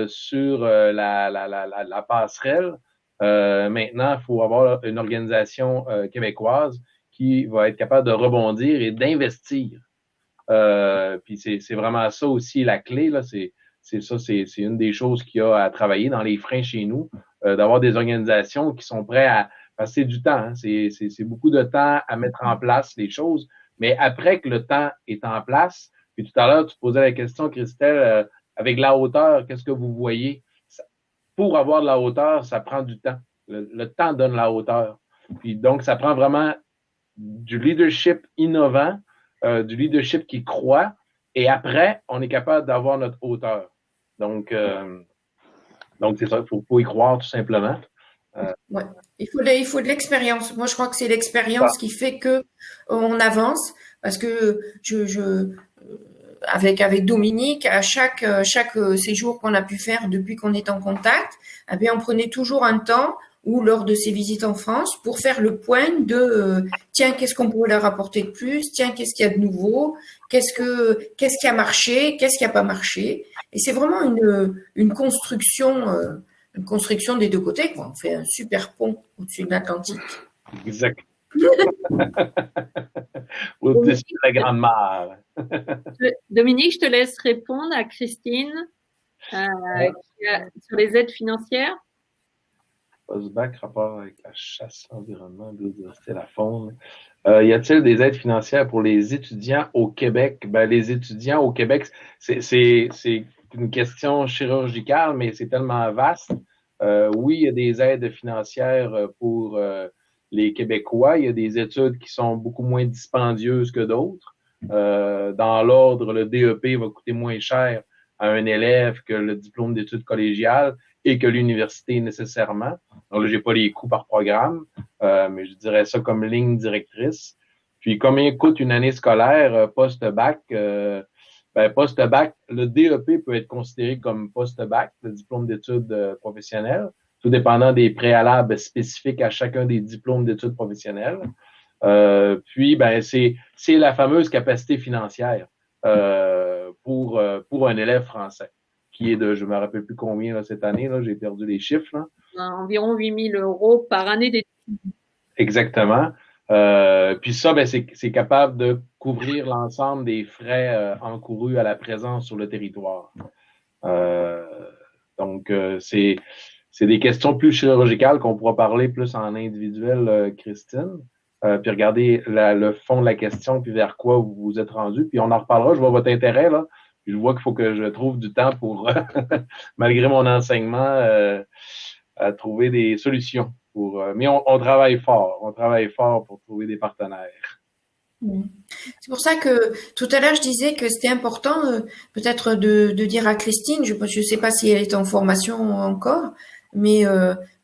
sur la passerelle. Maintenant, il faut avoir une organisation québécoise qui va être capable de rebondir et d'investir. Puis c'est vraiment ça aussi la clé, là. C'est une des choses qu'il y a à travailler dans les freins chez nous, d'avoir des organisations qui sont prêtes à passer du temps. Hein. C'est beaucoup de temps à mettre en place les choses. Mais après que le temps est en place, puis tout à l'heure, tu posais la question, Christelle, avec la hauteur, qu'est-ce que vous voyez? Pour avoir de la hauteur, ça prend du temps. Le temps donne la hauteur. Puis donc, ça prend vraiment du leadership innovant, du leadership qui croit, et après, on est capable d'avoir notre hauteur. Donc c'est ça, il faut y croire tout simplement. Ouais. Il faut de l'expérience. Moi, je crois que c'est l'expérience qui fait que on avance, parce que avec Dominique, à chaque séjour qu'on a pu faire depuis qu'on est en contact, eh bien, on prenait toujours un temps ou lors de ces visites en France pour faire le point de tiens, qu'est-ce qu'on pourrait leur apporter de plus, tiens, qu'est-ce qu'il y a de nouveau, qu'est-ce qui a marché, qu'est-ce qui a pas marché. Et c'est vraiment une construction des deux côtés, quoi. On fait un super pont au-dessus de l'Atlantique. Exact. Au-dessus de la Grande Mare. Dominique, je te laisse répondre à Christine sur les aides financières. Post-bac, rapport avec la chasse, l'environnement, la biodiversité, la faune. Y a-t-il des aides financières pour les étudiants au Québec? Les étudiants au Québec, c'est une question chirurgicale, mais c'est tellement vaste. Oui, il y a des aides financières pour les Québécois. Il y a des études qui sont beaucoup moins dispendieuses que d'autres. Dans l'ordre, le DEP va coûter moins cher à un élève que le diplôme d'études collégiales et que l'université nécessairement. Donc là, j'ai pas les coûts par programme, mais je dirais ça comme ligne directrice. Puis combien coûte une année scolaire post-bac? Post-bac, le DEP peut être considéré comme post-bac, le diplôme d'études professionnelles, tout dépendant des préalables spécifiques à chacun des diplômes d'études professionnelles. Puis, c'est la fameuse capacité financière pour un élève français, qui est de, je me rappelle plus combien là, cette année, là, j'ai perdu les chiffres. Là. Environ 8 000 € par année d'études. Exactement. Puis ça, c'est capable de couvrir l'ensemble des frais encourus à la présence sur le territoire. Donc, c'est des questions plus chirurgicales qu'on pourra parler plus en individuel, Christine. Puis regardez le fond de la question, puis vers quoi vous vous êtes rendu. Puis on en reparlera. Je vois votre intérêt, là. Puis je vois qu'il faut que je trouve du temps pour, malgré mon enseignement, à trouver des solutions. Mais on travaille fort. On travaille fort pour trouver des partenaires. C'est pour ça que tout à l'heure je disais que c'était important peut-être de dire à Christine, je sais pas si elle est en formation encore, mais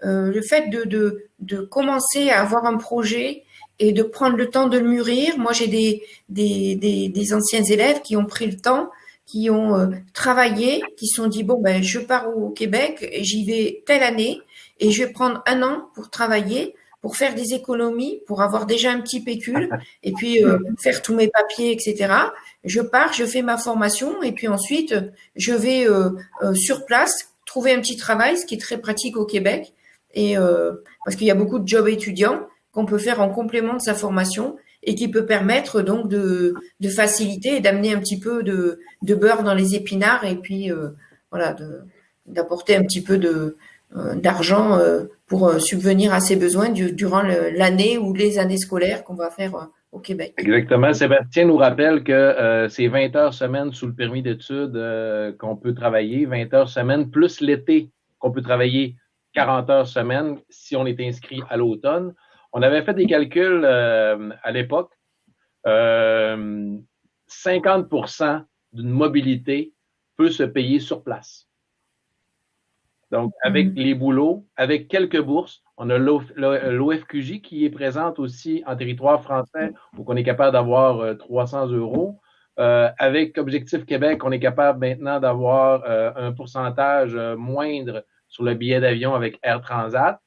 le fait de commencer à avoir un projet et de prendre le temps de le mûrir. Moi j'ai des anciens élèves qui ont pris le temps, qui ont travaillé, qui se sont dit bon ben je pars au Québec et j'y vais telle année et je vais prendre 1 an pour travailler, pour faire des économies, pour avoir déjà un petit pécule, et puis faire tous mes papiers, etc. Je pars, je fais ma formation, et puis ensuite, je vais sur place trouver un petit travail, ce qui est très pratique au Québec, et parce qu'il y a beaucoup de jobs étudiants qu'on peut faire en complément de sa formation, et qui peut permettre donc de faciliter et d'amener un petit peu de beurre dans les épinards, et puis voilà, d'apporter un petit peu d'argent pour subvenir à ses besoins durant l'année ou les années scolaires qu'on va faire au Québec. Exactement. Sébastien nous rappelle que c'est 20 heures semaine sous le permis d'études qu'on peut travailler, 20 heures semaine, plus l'été qu'on peut travailler 40 heures semaine si on est inscrit à l'automne. On avait fait des calculs à l'époque. 50% d'une mobilité peut se payer sur place. Donc, avec les boulots, avec quelques bourses, on a l'OFQJ qui est présente aussi en territoire français, où on est capable d'avoir 300 €. Avec Objectif Québec, on est capable maintenant d'avoir un pourcentage moindre sur le billet d'avion avec Air Transat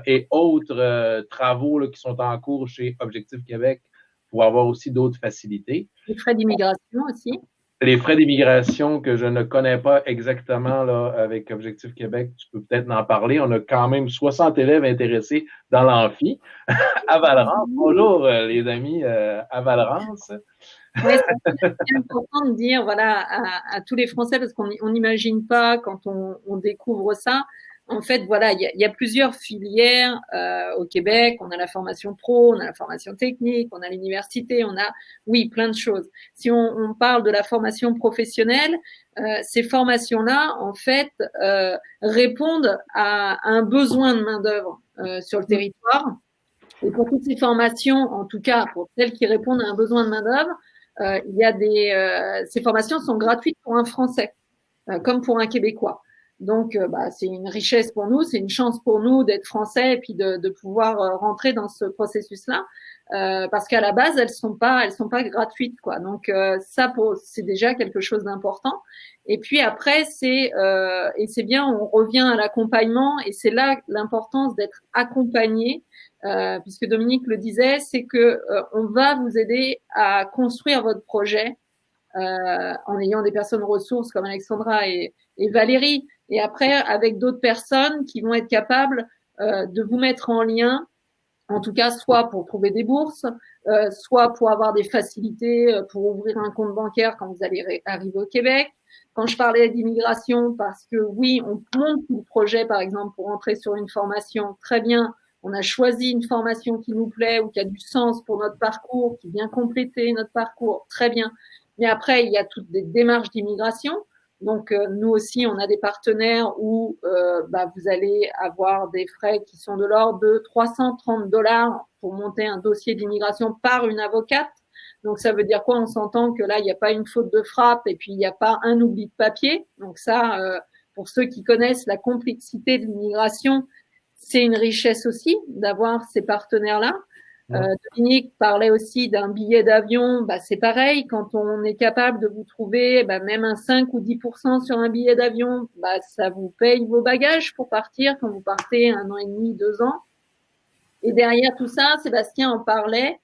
et autres travaux là, qui sont en cours chez Objectif Québec pour avoir aussi d'autres facilités. Les frais d'immigration aussi. Les frais d'immigration que je ne connais pas exactement là avec Objectif Québec, tu peux peut-être en parler. On a quand même 60 élèves intéressés dans l'amphi à Valrance. Bonjour les amis à Valrance. Oui, c'est important de dire voilà à tous les Français parce qu'on n'imagine pas quand on découvre ça. En fait, voilà, il y a plusieurs filières au Québec. On a la formation pro, on a la formation technique, on a l'université, on a, oui, plein de choses. Si on parle de la formation professionnelle, ces formations-là, en fait, répondent à un besoin de main-d'œuvre sur le territoire. Et pour toutes ces formations, en tout cas pour celles qui répondent à un besoin de main-d'œuvre, il y a ces formations sont gratuites pour un Français, comme pour un Québécois. Donc, c'est une richesse pour nous, c'est une chance pour nous d'être français et puis de pouvoir rentrer dans ce processus-là, parce qu'à la base elles sont pas gratuites, quoi. Donc c'est déjà quelque chose d'important. Et puis après et c'est bien, on revient à l'accompagnement et c'est là l'importance d'être accompagné, puisque Dominique le disait, c'est que on va vous aider à construire votre projet. En ayant des personnes ressources comme Alexandra et Valérie, et après avec d'autres personnes qui vont être capables de vous mettre en lien, en tout cas soit pour trouver des bourses, soit pour avoir des facilités pour ouvrir un compte bancaire quand vous allez arriver au Québec. Quand je parlais d'immigration, parce que oui, on monte tout le projet, par exemple, pour entrer sur une formation, très bien, on a choisi une formation qui nous plaît ou qui a du sens pour notre parcours, qui vient compléter notre parcours, très bien. Mais après, il y a toutes des démarches d'immigration. Donc, nous aussi, on a des partenaires où vous allez avoir des frais qui sont de l'ordre de 330 $ pour monter un dossier d'immigration par une avocate. Donc, ça veut dire quoi? On s'entend que là, il n'y a pas une faute de frappe et puis il n'y a pas un oubli de papier. Donc ça, pour ceux qui connaissent la complexité de l'immigration, c'est une richesse aussi d'avoir ces partenaires-là. Dominique parlait aussi d'un billet d'avion. C'est pareil, quand on est capable de vous trouver même un 5 ou 10% sur un billet d'avion, ça vous paye vos bagages pour partir quand vous partez 1 an et demi, 2 ans. Et derrière tout ça, Sébastien en parlait,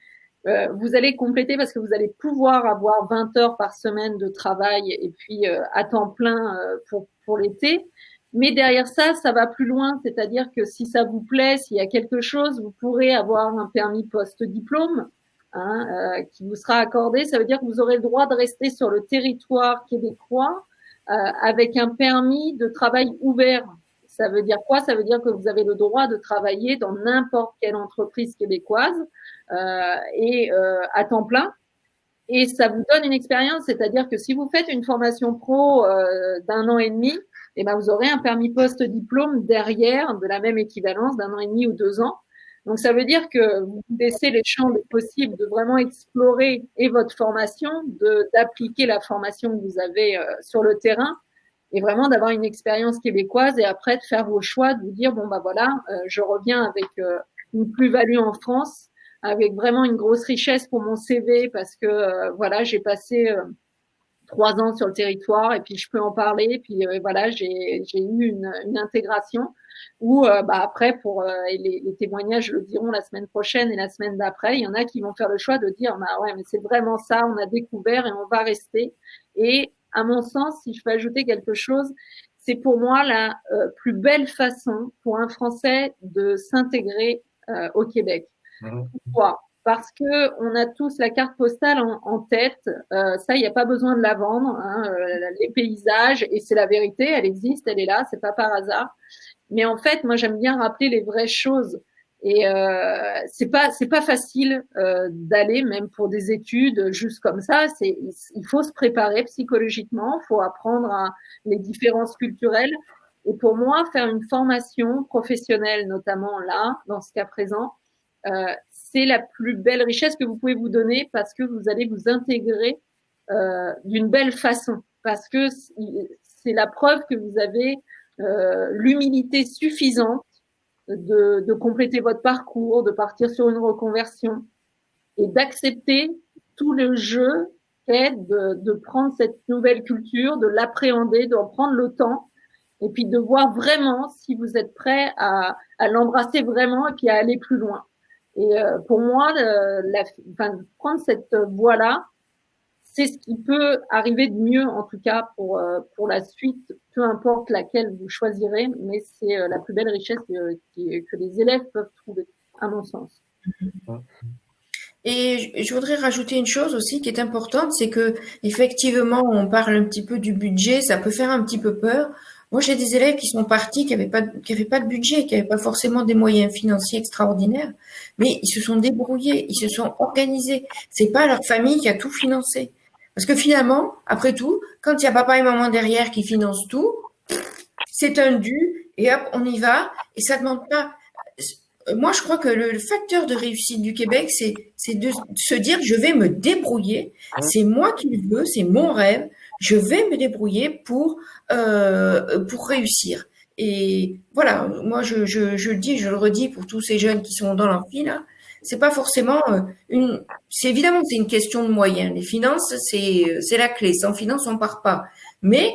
vous allez compléter parce que vous allez pouvoir avoir 20 heures par semaine de travail et puis à temps plein pour l'été. Mais derrière ça, ça va plus loin, c'est-à-dire que si ça vous plaît, s'il y a quelque chose, vous pourrez avoir un permis post-diplôme qui vous sera accordé. Ça veut dire que vous aurez le droit de rester sur le territoire québécois avec un permis de travail ouvert. Ça veut dire quoi? Ça veut dire que vous avez le droit de travailler dans n'importe quelle entreprise québécoise et à temps plein. Et ça vous donne une expérience, c'est-à-dire que si vous faites une formation pro d'1 an et demi, eh ben vous aurez un permis post-diplôme derrière de la même équivalence d'1 an et demi ou 2 ans. Donc ça veut dire que vous laissez les champs des possibles de vraiment explorer et votre formation, d'appliquer la formation que vous avez sur le terrain et vraiment d'avoir une expérience québécoise et après de faire vos choix, de vous dire bon bah voilà, je reviens avec une plus-value en France, avec vraiment une grosse richesse pour mon CV parce que voilà, j'ai passé 3 ans sur le territoire et puis je peux en parler. Et puis voilà, j'ai eu une intégration où bah après pour les témoignages le diront la semaine prochaine et la semaine d'après, il y en a qui vont faire le choix de dire bah ouais mais c'est vraiment ça, on a découvert et on va rester. Et à mon sens, si je peux ajouter quelque chose, c'est pour moi la plus belle façon pour un Français de s'intégrer au Québec. Pourquoi? Parce que on a tous la carte postale en tête. Ça, il n'y a pas besoin de la vendre. Les paysages, et c'est la vérité, elle existe, elle est là, c'est pas par hasard. Mais en fait, moi, j'aime bien rappeler les vraies choses. Et c'est pas facile d'aller, même pour des études, juste comme ça. Il faut se préparer psychologiquement, il faut apprendre les différences culturelles. Et pour moi, faire une formation professionnelle, notamment là, dans ce cas présent, c'est la plus belle richesse que vous pouvez vous donner parce que vous allez vous intégrer d'une belle façon. Parce que c'est la preuve que vous avez l'humilité suffisante de compléter votre parcours, de partir sur une reconversion et d'accepter tout le jeu est de prendre cette nouvelle culture, de l'appréhender, d'en prendre le temps et puis de voir vraiment si vous êtes prêt à l'embrasser vraiment et puis à aller plus loin. Et pour moi, prendre cette voie-là, c'est ce qui peut arriver de mieux, en tout cas pour la suite, peu importe laquelle vous choisirez, mais c'est la plus belle richesse que les élèves peuvent trouver, à mon sens. Et je voudrais rajouter une chose aussi qui est importante, c'est que effectivement, on parle un petit peu du budget, ça peut faire un petit peu peur. Moi, j'ai des élèves qui sont partis, qui avaient pas de budget, qui avaient pas forcément des moyens financiers extraordinaires, mais ils se sont débrouillés, ils se sont organisés. C'est pas leur famille qui a tout financé. Parce que finalement, après tout, quand il y a papa et maman derrière qui financent tout, c'est un dû, et hop, on y va, et ça demande pas. Moi, je crois que le facteur de réussite du Québec, c'est de se dire, je vais me débrouiller, c'est moi qui le veux, c'est mon rêve, je vais me débrouiller pour réussir. Et voilà, moi, je le dis, je le redis pour tous ces jeunes qui sont dans l'amphi, là, c'est pas forcément c'est évidemment, c'est une question de moyens. Les finances, c'est la clé. Sans finances, on part pas. Mais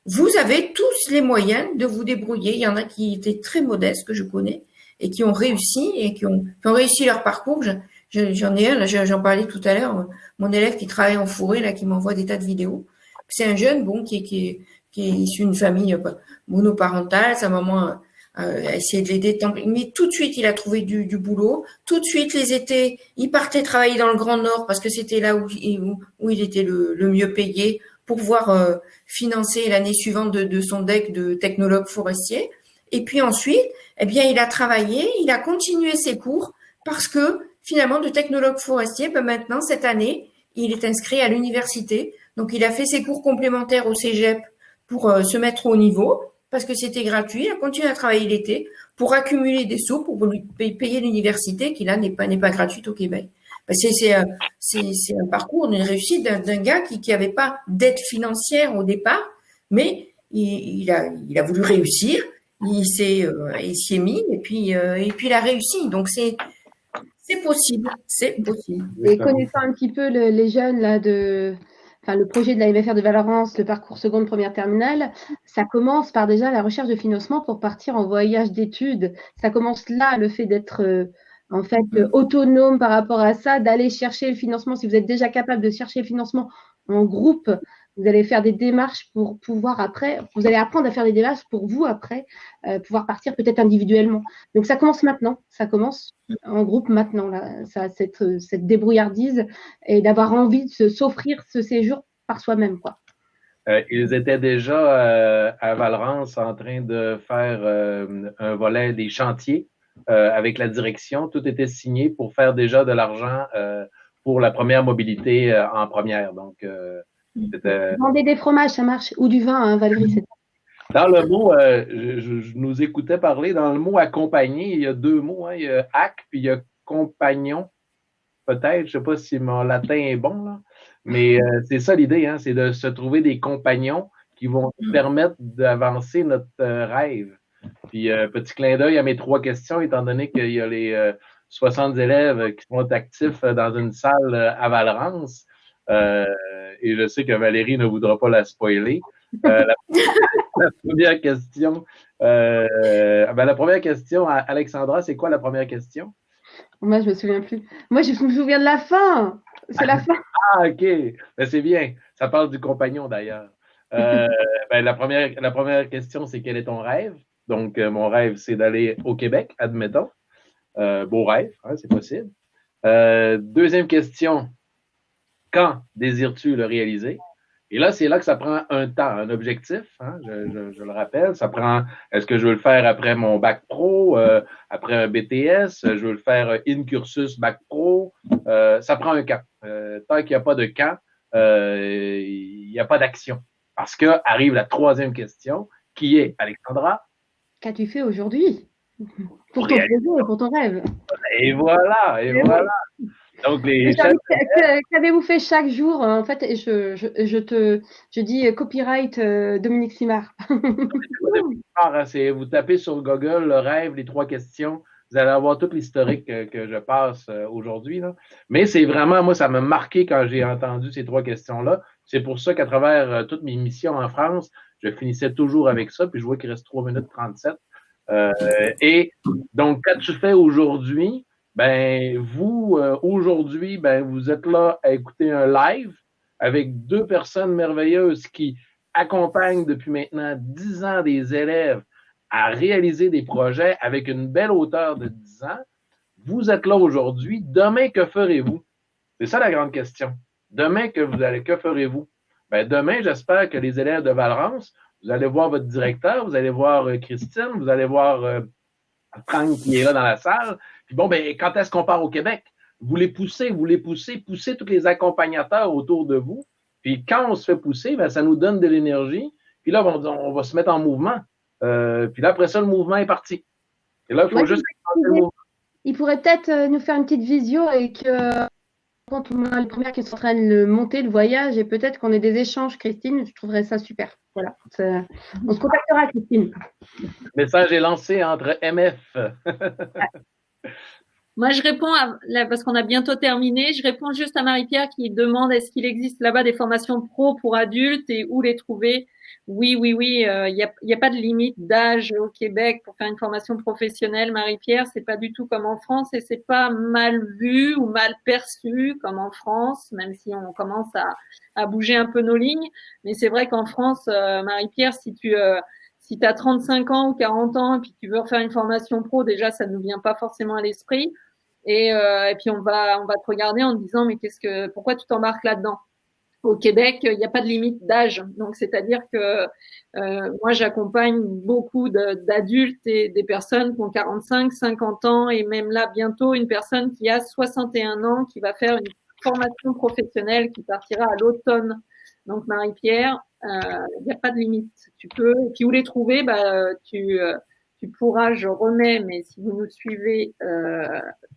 vous avez tous les moyens de vous débrouiller. Il y en a qui étaient très modestes, que je connais, et qui ont réussi, et qui ont réussi leur parcours. J'en ai un, là, j'en parlais tout à l'heure, mon élève qui travaille en forêt, là, qui m'envoie des tas de vidéos. C'est un jeune, bon, qui est issu d'une famille monoparentale. Sa maman a essayé de l'aider, mais tout de suite, il a trouvé du boulot. Tout de suite, les étés, il partait travailler dans le Grand Nord parce que c'était là où il était le mieux payé pour pouvoir financer l'année suivante de son DEC de technologue forestier. Et puis ensuite, eh bien, il a travaillé, il a continué ses cours parce que finalement, de technologue forestier, ben maintenant, cette année, il est inscrit à l'université. Donc, il a fait ses cours complémentaires au cégep pour se mettre au niveau parce que c'était gratuit. Il a continué à travailler l'été pour accumuler des sous pour lui payer l'université qui, là, n'est pas gratuite au Québec. Ben, c'est un parcours, une réussite d'un gars qui avait pas d'aide financière au départ, mais il a voulu réussir. Il s'y est mis et puis il a réussi. Donc c'est possible, c'est possible. Et connaissant un petit peu les jeunes là le projet de la MFR de Valorance, le parcours seconde première terminale, ça commence par déjà la recherche de financement pour partir en voyage d'études. Ça commence là, le fait d'être en fait autonome par rapport à ça, d'aller chercher le financement. Si vous êtes déjà capable de chercher le financement en groupe, Vous allez faire des démarches pour pouvoir après, vous allez apprendre à faire des démarches pour vous après pouvoir partir peut-être individuellement. Donc ça commence maintenant, ça commence en groupe maintenant, là, cette débrouillardise et d'avoir envie de s'offrir ce séjour par soi-même, quoi. Ils étaient déjà à Valrance en train de faire un volet des chantiers avec la direction. Tout était signé pour faire déjà de l'argent pour la première mobilité en première. Donc, c'était... Vendez des fromages, ça marche. Ou du vin, hein, Valérie, c'est Dans le mot, je nous écoutais parler, dans le mot accompagner, il y a deux mots. Hein, il y a ac, puis il y a compagnon. Peut-être, je sais pas si mon latin est bon, là. Mais c'est ça l'idée, hein, c'est de se trouver des compagnons qui vont nous permettre d'avancer notre rêve. Puis, petit clin d'œil à mes 3 questions, étant donné qu'il y a les 60 élèves qui sont actifs dans une salle à Valrance. Et je sais que Valérie ne voudra pas la spoiler. La première question, la première question, Alexandra, c'est quoi la première question? Moi, je me souviens plus. Moi, je me souviens de la fin. C'est la fin. Ah, OK. Ben, c'est bien. Ça parle du compagnon, d'ailleurs. La première question, c'est quel est ton rêve? Donc, mon rêve, c'est d'aller au Québec, admettons. Beau rêve, hein, c'est possible. Deuxième question, quand désires-tu le réaliser? Et là, c'est là que ça prend un temps, un objectif, hein, je le rappelle. Ça prend, est-ce que je veux le faire après mon bac pro, après un BTS, je veux le faire in cursus bac pro, ça prend un camp. Tant qu'il n'y a pas de camp, il n'y a pas d'action. Parce que arrive la 3e question, qui est, Alexandra? Qu'as-tu fait aujourd'hui pour ton projet, pour ton rêve? Et voilà, et voilà. Donc, qu'avez-vous fait chaque jour? En fait, je dis copyright Dominique Simard. Vous tapez sur Google le rêve, les 3 questions, vous allez avoir tout l'historique que je passe aujourd'hui. Là. Mais c'est vraiment, moi, ça m'a marqué quand j'ai entendu ces 3 questions-là. C'est pour ça qu'à travers toutes mes missions en France, je finissais toujours avec ça, puis je vois qu'il reste 3 minutes 37. Et donc, qu'as-tu fait aujourd'hui? Ben, vous, aujourd'hui, ben, vous êtes là à écouter un live avec 2 personnes merveilleuses qui accompagnent depuis maintenant 10 ans des élèves à réaliser des projets avec une belle hauteur de 10 ans. Vous êtes là aujourd'hui. Demain, que ferez-vous? C'est ça la grande question. Demain, que ferez-vous? Ben, demain, j'espère que les élèves de Valrance, vous allez voir votre directeur, vous allez voir Christine, vous allez voir Franck qui est là dans la salle. Puis bon, ben, quand est-ce qu'on part au Québec? Vous les poussez tous les accompagnateurs autour de vous. Puis quand on se fait pousser, ben, ça nous donne de l'énergie. Puis là, on va se mettre en mouvement. Puis là, après ça, le mouvement est parti. Et là, il faut juste... Il pourrait peut-être nous faire une petite visio et que quand on a les premières qui sont en train de monter le voyage et peut-être qu'on ait des échanges, Christine, je trouverais ça super. Voilà. On se contactera, Christine. Le message est lancé entre MF. Moi, je réponds parce qu'on a bientôt terminé. Je réponds juste à Marie-Pierre qui demande est-ce qu'il existe là-bas des formations pro pour adultes et où les trouver. Oui. Il y a pas de limite d'âge au Québec pour faire une formation professionnelle, Marie-Pierre. C'est pas du tout comme en France et c'est pas mal vu ou mal perçu comme en France, même si on commence à bouger un peu nos lignes. Mais c'est vrai qu'en France, Marie-Pierre, si tu as 35 ans ou 40 ans et puis tu veux refaire une formation pro, déjà, ça ne nous vient pas forcément à l'esprit. Et puis, on va te regarder en te disant, mais pourquoi tu t'embarques là-dedans? Au Québec, il n'y a pas de limite d'âge. Donc, c'est-à-dire que moi, j'accompagne beaucoup d'adultes et des personnes qui ont 45, 50 ans et même là, bientôt, une personne qui a 61 ans qui va faire une formation professionnelle qui partira à l'automne. Donc, Marie-Pierre, il n'y a pas de limite. Tu peux, et puis où les trouver, tu pourras, je remets, mais si vous nous suivez,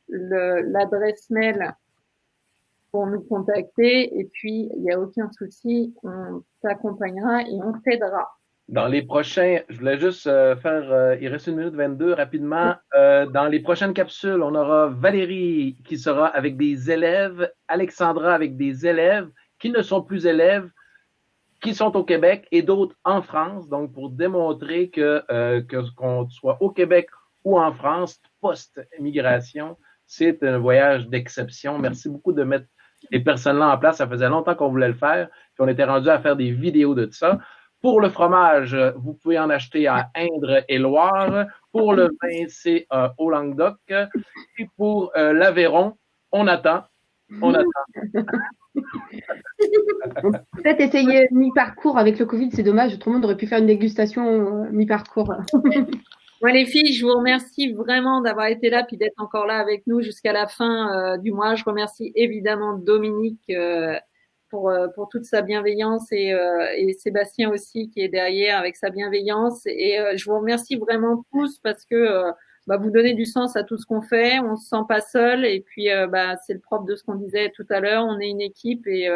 l'adresse mail pour nous contacter, et puis il n'y a aucun souci, on t'accompagnera et on t'aidera. Dans les prochains, je voulais juste faire, il reste 1 minute 22 rapidement. Dans les prochaines capsules, on aura Valérie qui sera avec des élèves, Alexandra avec des élèves qui ne sont plus élèves, qui sont au Québec et d'autres en France. Donc, pour démontrer qu'on soit au Québec ou en France, post-migration, c'est un voyage d'exception. Merci beaucoup de mettre ces personnes-là en place. Ça faisait longtemps qu'on voulait le faire. Puis on était rendu à faire des vidéos de ça. Pour le fromage, vous pouvez en acheter à Indre et Loire. Pour le vin, c'est au Languedoc. Et pour l'Aveyron, on attend. On attend. Peut-être essayer mi-parcours avec le Covid, c'est dommage. Tout le monde aurait pu faire une dégustation mi-parcours. Moi, les filles, je vous remercie vraiment d'avoir été là puis d'être encore là avec nous jusqu'à la fin du mois. Je remercie évidemment Dominique pour toute sa bienveillance et Sébastien aussi qui est derrière avec sa bienveillance. Et je vous remercie vraiment tous parce que vous donnez du sens à tout ce qu'on fait. On se sent pas seul et puis c'est le propre de ce qu'on disait tout à l'heure. On est une équipe et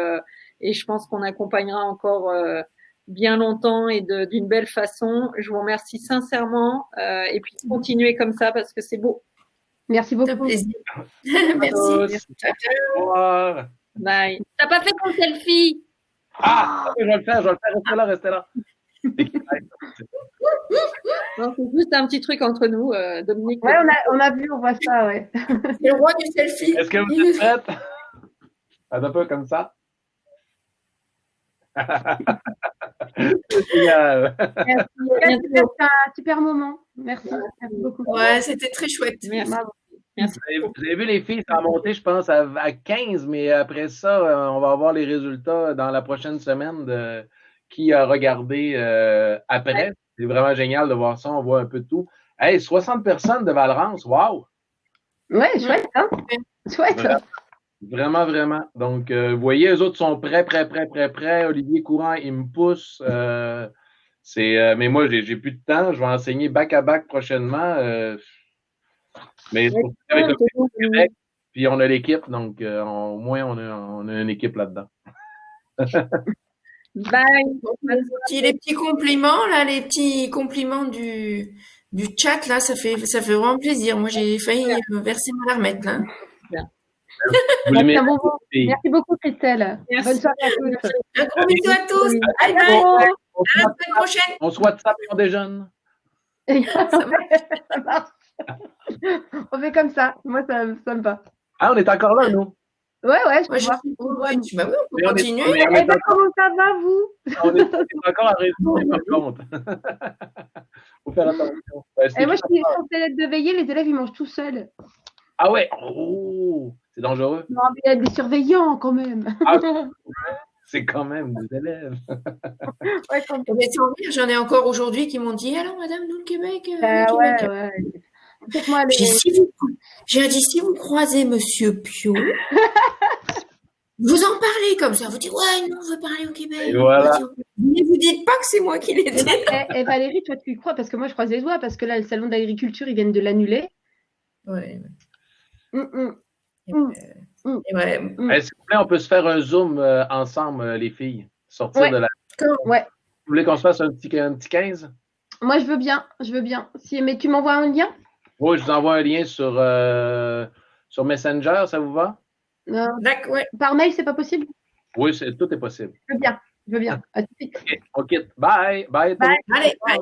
je pense qu'on accompagnera encore bien longtemps et d'une belle façon. Je vous remercie sincèrement et puis continuez comme ça parce que c'est beau. Merci beaucoup. Plaisir. Merci. Au revoir. Bye. T'as pas fait ton selfie? Ah, je vais le faire. Restez là. Non, c'est juste un petit truc entre nous, Dominique. Ouais, on a vu, on voit ça, ouais. C'est le roi du selfie. Est-ce que vous êtes prête? Un peu comme ça. C'est génial. Merci. C'était un super moment. Merci beaucoup. Ouais, c'était très chouette. Merci. Merci. Vous avez vu les filles, ça a monté, je pense, à 15, mais après ça, on va avoir les résultats dans la prochaine semaine de qui a regardé après. Ouais. C'est vraiment génial de voir ça, on voit un peu de tout. Hey, 60 personnes de Valrance, wow! Ouais, chouette, hein? Chouette! Vraiment, vraiment. Donc, vous voyez, eux autres sont prêts. Olivier Courant, il me pousse. Mais moi, j'ai plus de temps. Je vais enseigner back-à-back prochainement. Mais c'est avec le Québec, puis on a l'équipe, donc au moins on a une équipe là-dedans. Bye. Les petits compliments, là, les petits compliments du chat, là, ça fait vraiment plaisir. Moi, j'ai failli verser ma larmette, là. Merci beaucoup, Christelle. Merci. Bonne soirée à tous. Un gros bisou à tous. Bye bye. À la semaine prochaine. On se WhatsApp et on déjeune. Ça marche. On fait comme ça. Moi, ça me va. Ah, on est encore là, nous? Ouais, on peut continuer. Comment ça va, vous? On est encore à résoudre, par contre. Faut faire attention. Et moi, je suis censée être de veiller, les élèves, ils mangent tout seuls. Ah ouais? Oh, c'est dangereux. Non, mais il y a des surveillants, quand même. Ah, c'est quand même des élèves. Ouais, j'en ai encore aujourd'hui qui m'ont dit, alors, madame, nous, le Québec. Ouais. J'ai dit, si vous croisez Monsieur Pio, vous en parlez comme ça. Vous dites, ouais, non, on veut parler au Québec. Et voilà. Mais vous dites pas que c'est moi qui l'ai dit. Et Valérie, toi, tu y crois? Parce que moi, je croise les doigts, parce que là, le salon d'agriculture, ils viennent de l'annuler. Ouais. S'il vous plaît, on peut se faire un Zoom ensemble, les filles. Sortir de la. Ouais. Vous voulez qu'on se fasse un petit 15? Moi, je veux bien. Mais tu m'envoies un lien? Oui, je vous envoie un lien sur Messenger, ça vous va? D'accord, ouais. Par mail, c'est pas possible? Oui, tout est possible. Je veux bien. À tout de suite. OK, on quitte. Bye. Bye. Allez, bye.